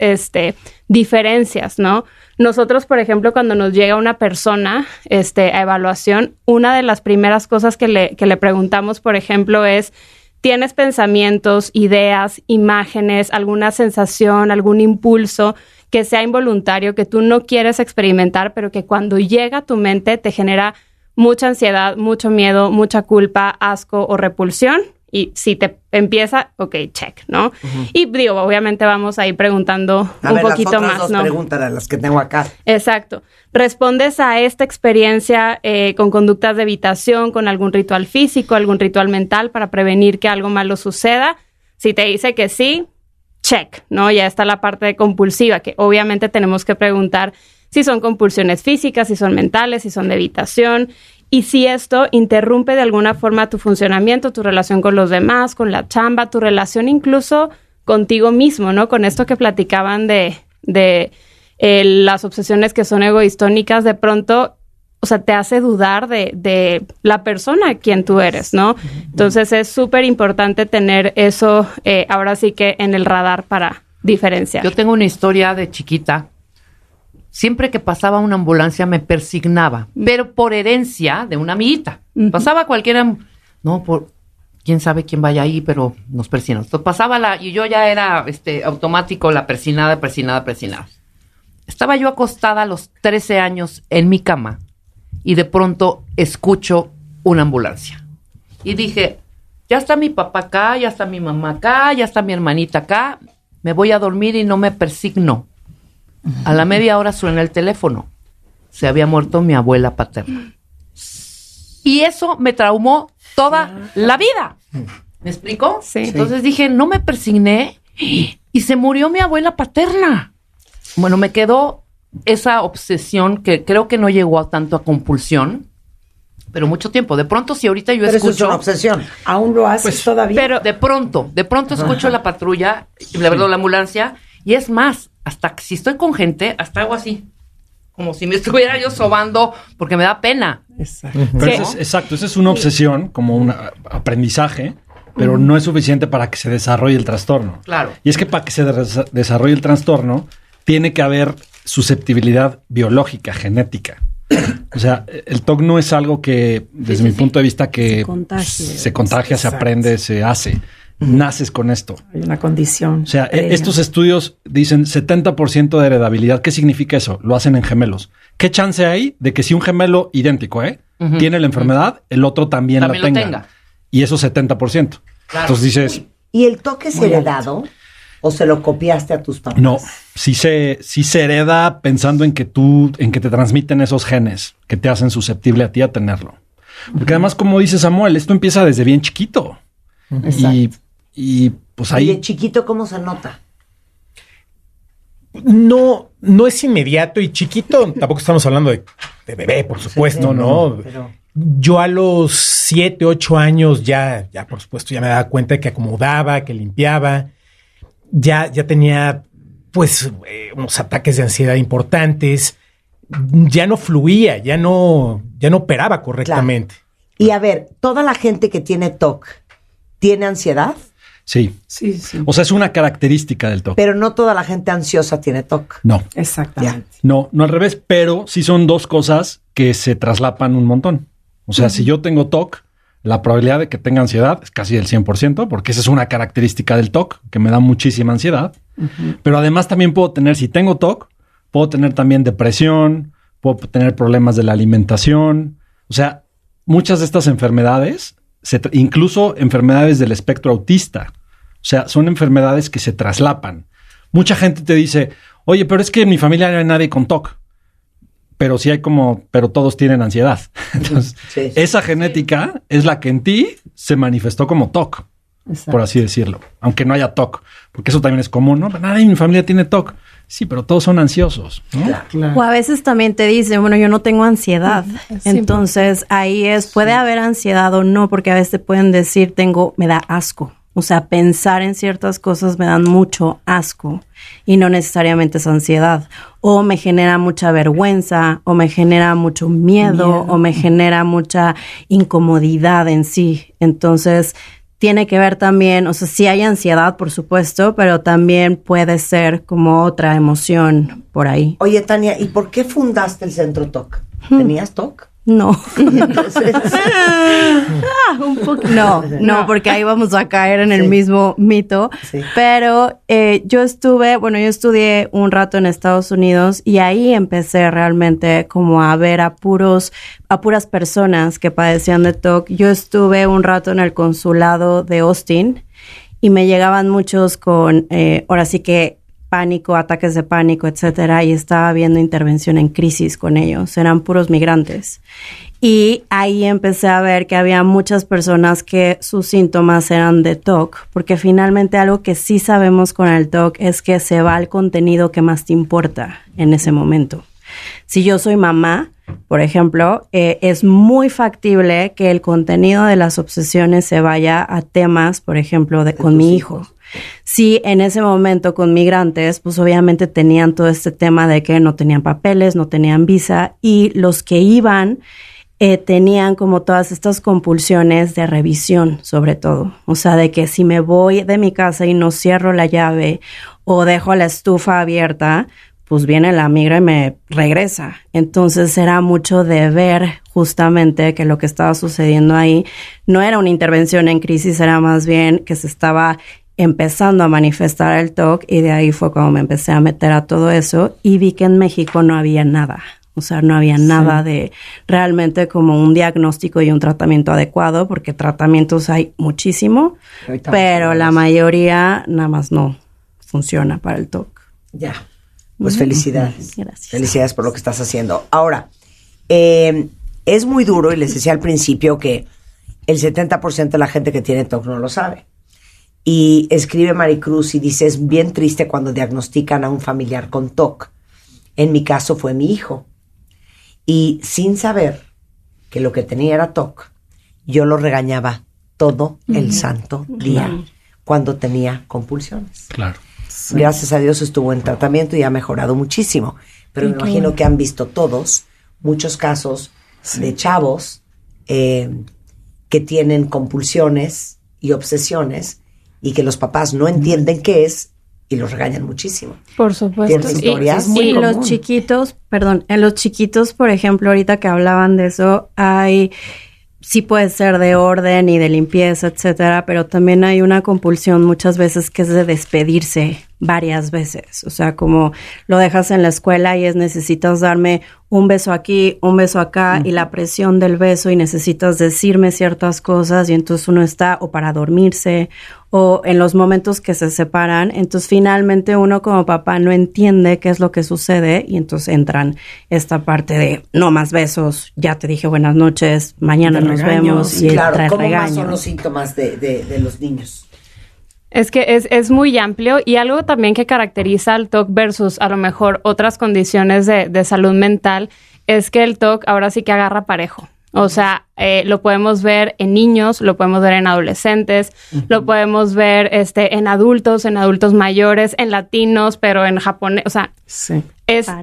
diferencias, ¿no? Nosotros, por ejemplo, cuando nos llega una persona a evaluación, una de las primeras cosas que le preguntamos, por ejemplo, es, ¿tienes pensamientos, ideas, imágenes, alguna sensación, algún impulso que sea involuntario, que tú no quieres experimentar, pero que cuando llega a tu mente te genera mucha ansiedad, mucho miedo, mucha culpa, asco o repulsión? Y si te empieza, ok, check, ¿no? Y digo, obviamente vamos a ir preguntando un poquito más, ¿no? Las otras 2 preguntas a las que tengo acá. Exacto. ¿Respondes a esta experiencia con conductas de evitación, con algún ritual físico, algún ritual mental para prevenir que algo malo suceda? Si te dice que sí, check, ¿no? Ya está la parte de compulsiva, que obviamente tenemos que preguntar si son compulsiones físicas, si son mentales, si son de evitación. Y si esto interrumpe de alguna forma tu funcionamiento, tu relación con los demás, con la chamba, tu relación incluso contigo mismo, ¿no? Con esto que platicaban de las obsesiones que son egoistónicas, de pronto, o sea, te hace dudar de la persona quien tú eres, ¿no? Entonces es súper importante tener eso ahora sí que en el radar para diferenciar. Yo tengo una historia de chiquita. Siempre que pasaba una ambulancia me persignaba, pero por herencia de una amiguita. Pasaba cualquiera, no, por quién sabe quién vaya ahí, pero nos persigna. Entonces pasaba y yo ya era automático la persinada. Estaba yo acostada a los 13 años en mi cama y de pronto escucho una ambulancia. Y dije, ya está mi papá acá, ya está mi mamá acá, ya está mi hermanita acá, me voy a dormir y no me persigno. A la media hora suena el teléfono. Se había muerto mi abuela paterna. Y eso me traumó toda la vida. ¿Me explico? Sí. Entonces dije, no me persigné y se murió mi abuela paterna. Bueno, me quedó esa obsesión que creo que no llegó tanto a compulsión, pero mucho tiempo. De pronto, si ahorita yo pero escucho... Eso es una obsesión. ¿Aún lo haces todavía? Pero de pronto escucho la patrulla, la ambulancia, y es más, hasta si estoy con gente, hasta hago así. Como si me estuviera yo sobando, porque me da pena. Exacto. Pero exacto, esa es una obsesión, como un aprendizaje, pero no es suficiente para que se desarrolle el trastorno. Claro. Y es que para que se desarrolle el trastorno, tiene que haber susceptibilidad biológica, genética. O sea, el TOC no es algo que, desde mi punto de vista, que se contagia, se aprende, se hace. Naces con esto. Hay una condición. O sea, estos estudios dicen 70% de heredabilidad. ¿Qué significa eso? Lo hacen en gemelos. ¿Qué chance hay de que si un gemelo idéntico tiene la enfermedad, el otro también la tenga? Y eso 70%. Claro. Entonces dices... ¿Y el TOC es heredado o se lo copiaste a tus papás? No, sí se hereda pensando en que te transmiten esos genes que te hacen susceptible a ti a tenerlo. Porque además, como dice Samuel, esto empieza desde bien chiquito. Y pues ahí... ¿Y de chiquito cómo se nota? No es inmediato y chiquito. Tampoco estamos hablando de bebé, por supuesto, ¿no? Pero... Yo a los 7, 8 años ya por supuesto, ya me daba cuenta de que acomodaba, que limpiaba. Ya tenía, pues, unos ataques de ansiedad importantes. Ya no fluía, ya no operaba correctamente. Claro. Y a ver, ¿toda la gente que tiene TOC tiene ansiedad? Sí. O sea, es una característica del TOC. Pero no toda la gente ansiosa tiene TOC. No. Exactamente. No al revés, pero sí son dos cosas que se traslapan un montón. O sea, si yo tengo TOC, la probabilidad de que tenga ansiedad es casi del 100%, porque esa es una característica del TOC, que me da muchísima ansiedad. Pero además también puedo tener, si tengo TOC, puedo tener también depresión, puedo tener problemas de la alimentación. O sea, muchas de estas enfermedades, incluso enfermedades del espectro autista, o sea, son enfermedades que se traslapan. Mucha gente te dice, oye, pero es que en mi familia no hay nadie con TOC. Pero sí hay pero todos tienen ansiedad. Entonces, esa genética es la que en ti se manifestó como TOC, por así decirlo. Aunque no haya TOC, porque eso también es común, ¿no? Nadie en mi familia tiene TOC. Sí, pero todos son ansiosos, ¿no? Claro. O a veces también te dicen, bueno, yo no tengo ansiedad. Entonces, ahí puede haber ansiedad o no, porque a veces te pueden decir, me da asco. O sea, pensar en ciertas cosas me dan mucho asco y no necesariamente es ansiedad. O me genera mucha vergüenza, o me genera mucho miedo, o me genera mucha incomodidad en sí. Entonces, tiene que ver también, o sea, sí hay ansiedad, por supuesto, pero también puede ser como otra emoción por ahí. Oye, Tania, ¿y por qué fundaste el Centro TOC? ¿Tenías TOC? No. Entonces... un poco. No, porque ahí vamos a caer en el mismo mito. Sí. Pero yo estudié un rato en Estados Unidos y ahí empecé realmente como a ver a puras personas que padecían de TOC. Yo estuve un rato en el consulado de Austin y me llegaban muchos con, ahora sí que pánico, ataques de pánico, etcétera, y estaba viendo intervención en crisis con ellos. Eran puros migrantes. Y ahí empecé a ver que había muchas personas que sus síntomas eran de TOC, porque finalmente algo que sí sabemos con el TOC es que se va al contenido que más te importa en ese momento. Si yo soy mamá, por ejemplo, es muy factible que el contenido de las obsesiones se vaya a temas, por ejemplo, con mi hijo. Sí, en ese momento con migrantes, pues obviamente tenían todo este tema de que no tenían papeles, no tenían visa, y los que iban tenían como todas estas compulsiones de revisión, sobre todo. O sea, de que si me voy de mi casa y no cierro la llave o dejo la estufa abierta, pues viene la migra y me regresa. Entonces era mucho de ver justamente que lo que estaba sucediendo ahí no era una intervención en crisis, era más bien que se estaba empezando a manifestar el TOC, y de ahí fue cuando me empecé a meter a todo eso y vi que en México no había nada. O sea, no había nada de realmente como un diagnóstico y un tratamiento adecuado, porque tratamientos hay muchísimo, pero la mayoría nada más no funciona para el TOC. Ya, pues felicidades. Gracias. Felicidades por lo que estás haciendo. Ahora, es muy duro, y les decía al principio que el 70% de la gente que tiene TOC no lo sabe. Y escribe Maricruz y dice, es bien triste cuando diagnostican a un familiar con TOC. En mi caso fue mi hijo. Y sin saber, que lo que tenía era TOC, yo lo regañaba todo el santo día cuando tenía compulsiones. Claro. Sí. Gracias a Dios estuvo en tratamiento y ha mejorado muchísimo. Pero me imagino que han visto todos muchos casos de chavos que tienen compulsiones y obsesiones y que los papás no entienden qué es y los regañan muchísimo. Por supuesto. ¿Tienes historias? Y los chiquitos, en los chiquitos, por ejemplo, ahorita que hablaban de eso, sí puede ser de orden y de limpieza, etcétera, pero también hay una compulsión muchas veces que es de despedirse varias veces. O sea, como lo dejas en la escuela y necesitas darme un beso aquí, un beso acá, y la presión del beso, y necesitas decirme ciertas cosas, y entonces uno está o para dormirse o en los momentos que se separan. Entonces finalmente uno como papá no entiende qué es lo que sucede, y entonces entran esta parte de no más besos, ya te dije buenas noches, mañana nos vemos, y claro, ¿cómo más son los síntomas de los niños? Es que es muy amplio, y algo también que caracteriza al TOC versus a lo mejor otras condiciones de salud mental es que el TOC ahora sí que agarra parejo. O sea, lo podemos ver en niños, lo podemos ver en adolescentes, lo podemos ver en adultos mayores, en latinos, pero en japonés, o sea,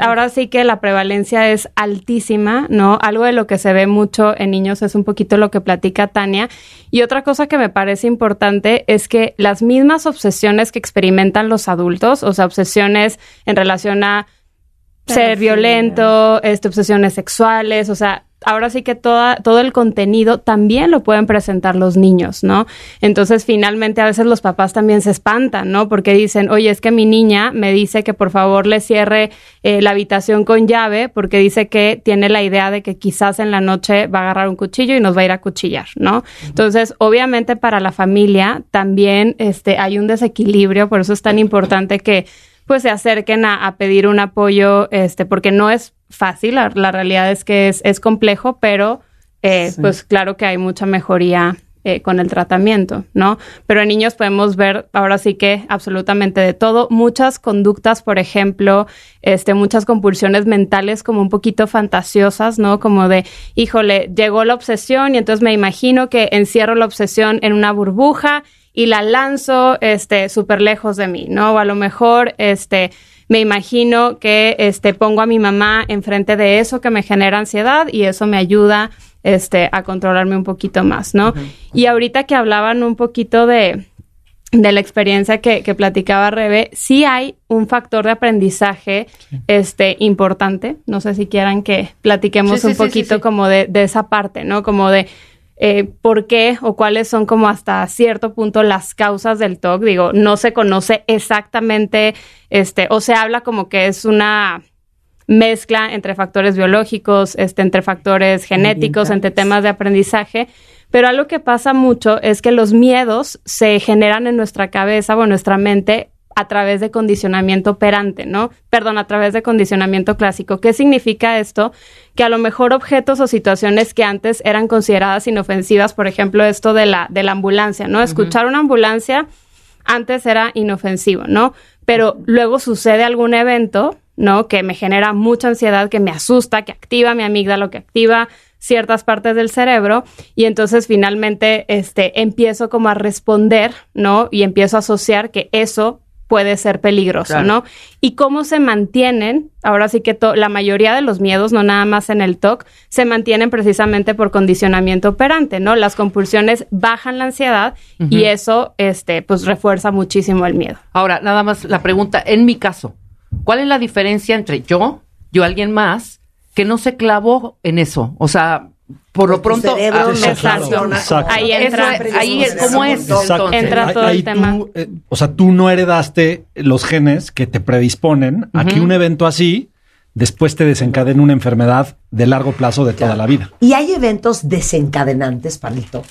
ahora sí que la prevalencia es altísima, ¿no? Algo de lo que se ve mucho en niños es un poquito lo que platica Tania. Y otra cosa que me parece importante es que las mismas obsesiones que experimentan los adultos, o sea, obsesiones en relación a ser violento, obsesiones sexuales, o sea, ahora sí que todo el contenido también lo pueden presentar los niños, ¿no? Entonces, finalmente, a veces los papás también se espantan, ¿no? Porque dicen, oye, es que mi niña me dice que por favor le cierre la habitación con llave porque dice que tiene la idea de que quizás en la noche va a agarrar un cuchillo y nos va a ir a cuchillar, ¿no? Entonces, obviamente, para la familia también hay un desequilibrio, por eso es tan importante que pues se acerquen a pedir un apoyo, porque no es fácil, la realidad es que es complejo, pero pues claro que hay mucha mejoría con el tratamiento, ¿no? Pero en niños podemos ver ahora sí que absolutamente de todo, muchas conductas, por ejemplo, muchas compulsiones mentales como un poquito fantasiosas, ¿no? Como de, híjole, llegó la obsesión y entonces me imagino que encierro la obsesión en una burbuja y la lanzo súper lejos de mí, ¿no? O a lo mejor me imagino que pongo a mi mamá enfrente de eso que me genera ansiedad y eso me ayuda a controlarme un poquito más, ¿no? Y ahorita que hablaban un poquito de la experiencia que platicaba Rebe, sí hay un factor de aprendizaje importante. No sé si quieran que platiquemos un poquito como de esa parte, ¿no? Como de por qué o cuáles son como hasta cierto punto las causas del TOC. Digo, no se conoce exactamente, o se habla como que es una mezcla entre factores biológicos, entre factores genéticos, entre temas de aprendizaje. Pero algo que pasa mucho es que los miedos se generan en nuestra cabeza o en nuestra mente a través de condicionamiento operante, ¿no? Perdón, a través de condicionamiento clásico. ¿Qué significa esto? Que a lo mejor objetos o situaciones que antes eran consideradas inofensivas, por ejemplo, esto de la ambulancia, ¿no? Escuchar una ambulancia antes era inofensivo, ¿no? Pero luego sucede algún evento, ¿no? Que me genera mucha ansiedad, que me asusta, que activa mi amígdala, que activa ciertas partes del cerebro, y entonces finalmente empiezo como a responder, ¿no? Y empiezo a asociar que eso puede ser peligroso, claro, ¿no? Y cómo se mantienen, ahora sí que la mayoría de los miedos, no nada más en el TOC, se mantienen precisamente por condicionamiento operante, ¿no? Las compulsiones bajan la ansiedad y eso, pues refuerza muchísimo el miedo. Ahora, nada más la pregunta, en mi caso, ¿cuál es la diferencia entre yo y alguien más que no se clavó en eso? O sea, por lo pronto, ahí entra, ¿cómo es? Entra todo el tema. Tú no heredaste los genes que te predisponen a que un evento así después te desencadene una enfermedad de largo plazo de toda la vida. ¿Y hay eventos desencadenantes para el TOC?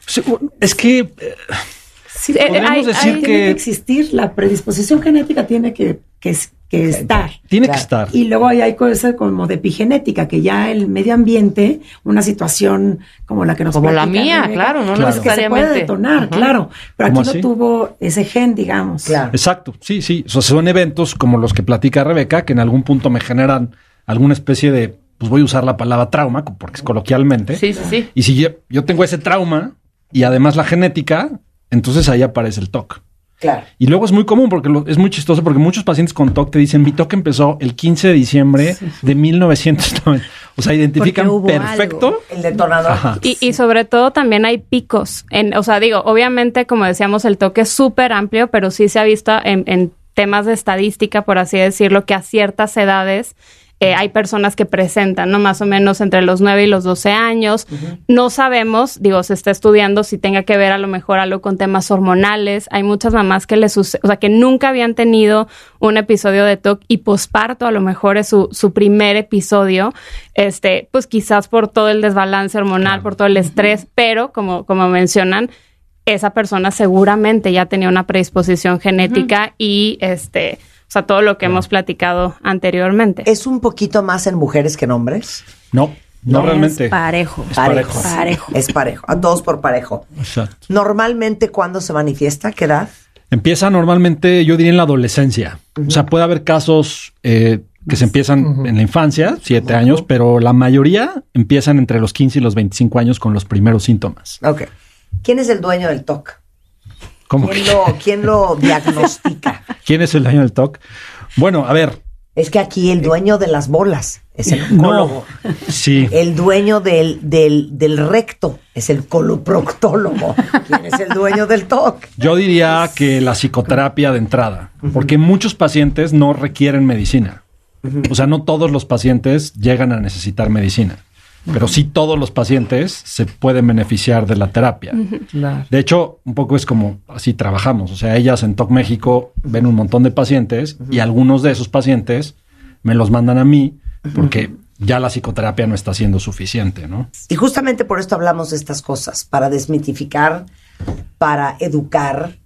Sí, es que podemos decir que tiene que existir la predisposición genética, tiene que estar. Tiene que estar. Y luego hay cosas como de epigenética, que ya el medio ambiente, una situación como la que nos como la mía, Rebeca, claro, no pues necesariamente. Que se puede detonar, claro. Pero aquí no tuvo ese gen, digamos. Claro. Exacto, sí. O sea, son eventos como los que platica Rebeca, que en algún punto me generan alguna especie de pues voy a usar la palabra trauma, porque es coloquialmente. Sí. Y si yo tengo ese trauma y además la genética, entonces ahí aparece el TOC. Claro. Y luego es muy común porque es muy chistoso porque muchos pacientes con TOC te dicen, mi TOC empezó el 15 de diciembre de 1990. O sea, identifican perfecto algo. El detonador. Y sobre todo también hay picos. Obviamente, como decíamos, el TOC es súper amplio, pero sí se ha visto en temas de estadística, por así decirlo, que a ciertas edades hay personas que presentan, ¿no? Más o menos entre los 9 y los 12 años. Uh-huh. No sabemos, se está estudiando si tenga que ver a lo mejor algo con temas hormonales. Hay muchas mamás que que nunca habían tenido un episodio de TOC y posparto a lo mejor es su primer episodio, pues quizás por todo el desbalance hormonal, por todo el estrés, pero como mencionan, esa persona seguramente ya tenía una predisposición genética y todo lo que hemos platicado anteriormente. ¿Es un poquito más en mujeres que en hombres? No realmente. Es parejo. Es parejo. A todos por parejo. Exacto. Normalmente, ¿cuándo se manifiesta? ¿Qué edad? Empieza normalmente, yo diría, en la adolescencia. Uh-huh. O sea, puede haber casos que se empiezan en la infancia, 7 años, pero la mayoría empiezan entre los 15 y los 25 años con los primeros síntomas. Ok. ¿Quién es el dueño del TOC? ¿Cómo? ¿Quién lo diagnostica? ¿Quién es el dueño del TOC? Bueno, a ver. Es que aquí el dueño de las bolas es el oncólogo. No, sí. El dueño del recto es el coloproctólogo. ¿Quién es el dueño del TOC? Yo diría que la psicoterapia de entrada, porque muchos pacientes no requieren medicina. O sea, no todos los pacientes llegan a necesitar medicina. Pero sí todos los pacientes se pueden beneficiar de la terapia. Claro. De hecho, un poco es como así trabajamos. O sea, ellas en TOC México ven un montón de pacientes y algunos de esos pacientes me los mandan a mí porque ya la psicoterapia no está siendo suficiente, ¿no? Y justamente por esto hablamos de estas cosas, para desmitificar, para educar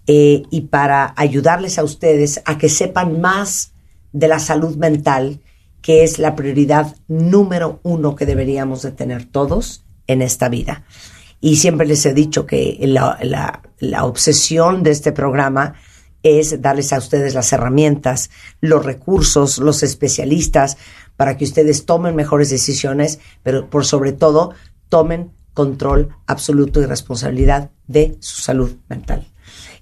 y para ayudarles a ustedes a que sepan más de la salud mental, que es la prioridad número 1 que deberíamos de tener todos en esta vida. Y siempre les he dicho que la obsesión de este programa es darles a ustedes las herramientas, los recursos, los especialistas, para que ustedes tomen mejores decisiones, pero por sobre todo tomen control absoluto y responsabilidad de su salud mental.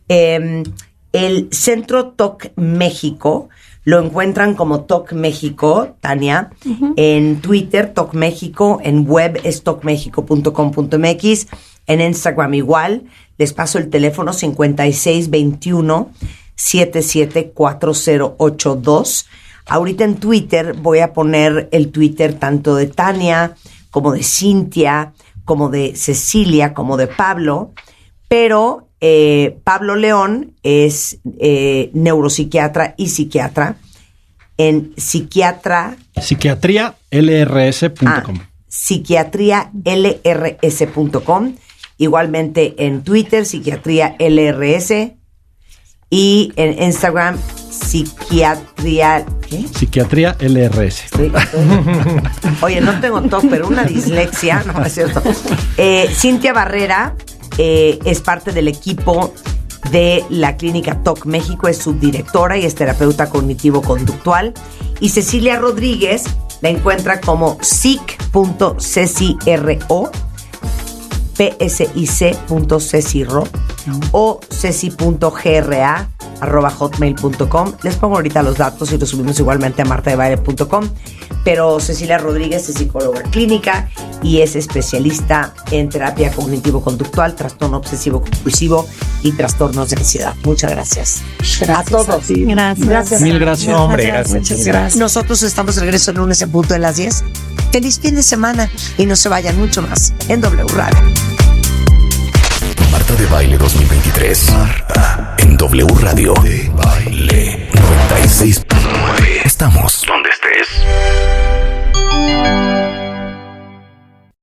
El Centro TOC México lo encuentran como TOC México, Tania, en Twitter, TOC México, en web es tocmexico.com.mx, en Instagram igual. Les paso el teléfono 5621-774082. Ahorita en Twitter voy a poner el Twitter tanto de Tania, como de Cintia, como de Cecilia, como de Pablo, pero Pablo León es neuropsiquiatra y psiquiatra en psiquiatrialrs.com. Psiquiatrialrs.com. Igualmente en Twitter, Psiquiatría LRS, y en Instagram, Psiquiatría LRS. Oye, no tengo TOC, pero una dislexia, no es cierto. Cintia Barrera es parte del equipo de la clínica TOC México, es subdirectora y es terapeuta cognitivo-conductual. Y Cecilia Rodríguez la encuentra como psic.ceciro, psic.ceciro o ceci.gra@hotmail.com. Les pongo ahorita los datos y los subimos igualmente a martadebaile.com. Pero Cecilia Rodríguez es psicóloga clínica y es especialista en terapia cognitivo-conductual, trastorno obsesivo-compulsivo y trastornos de ansiedad. Muchas gracias. A todos. Gracias. Mil gracias. No, hombre, muchas gracias. Nosotros estamos de regreso el lunes en punto de las 10. Feliz fin de semana y no se vayan mucho más en W Radio. Marta de Baile 2023. Marta en W Radio. De Baile 96.9. Estamos donde estés.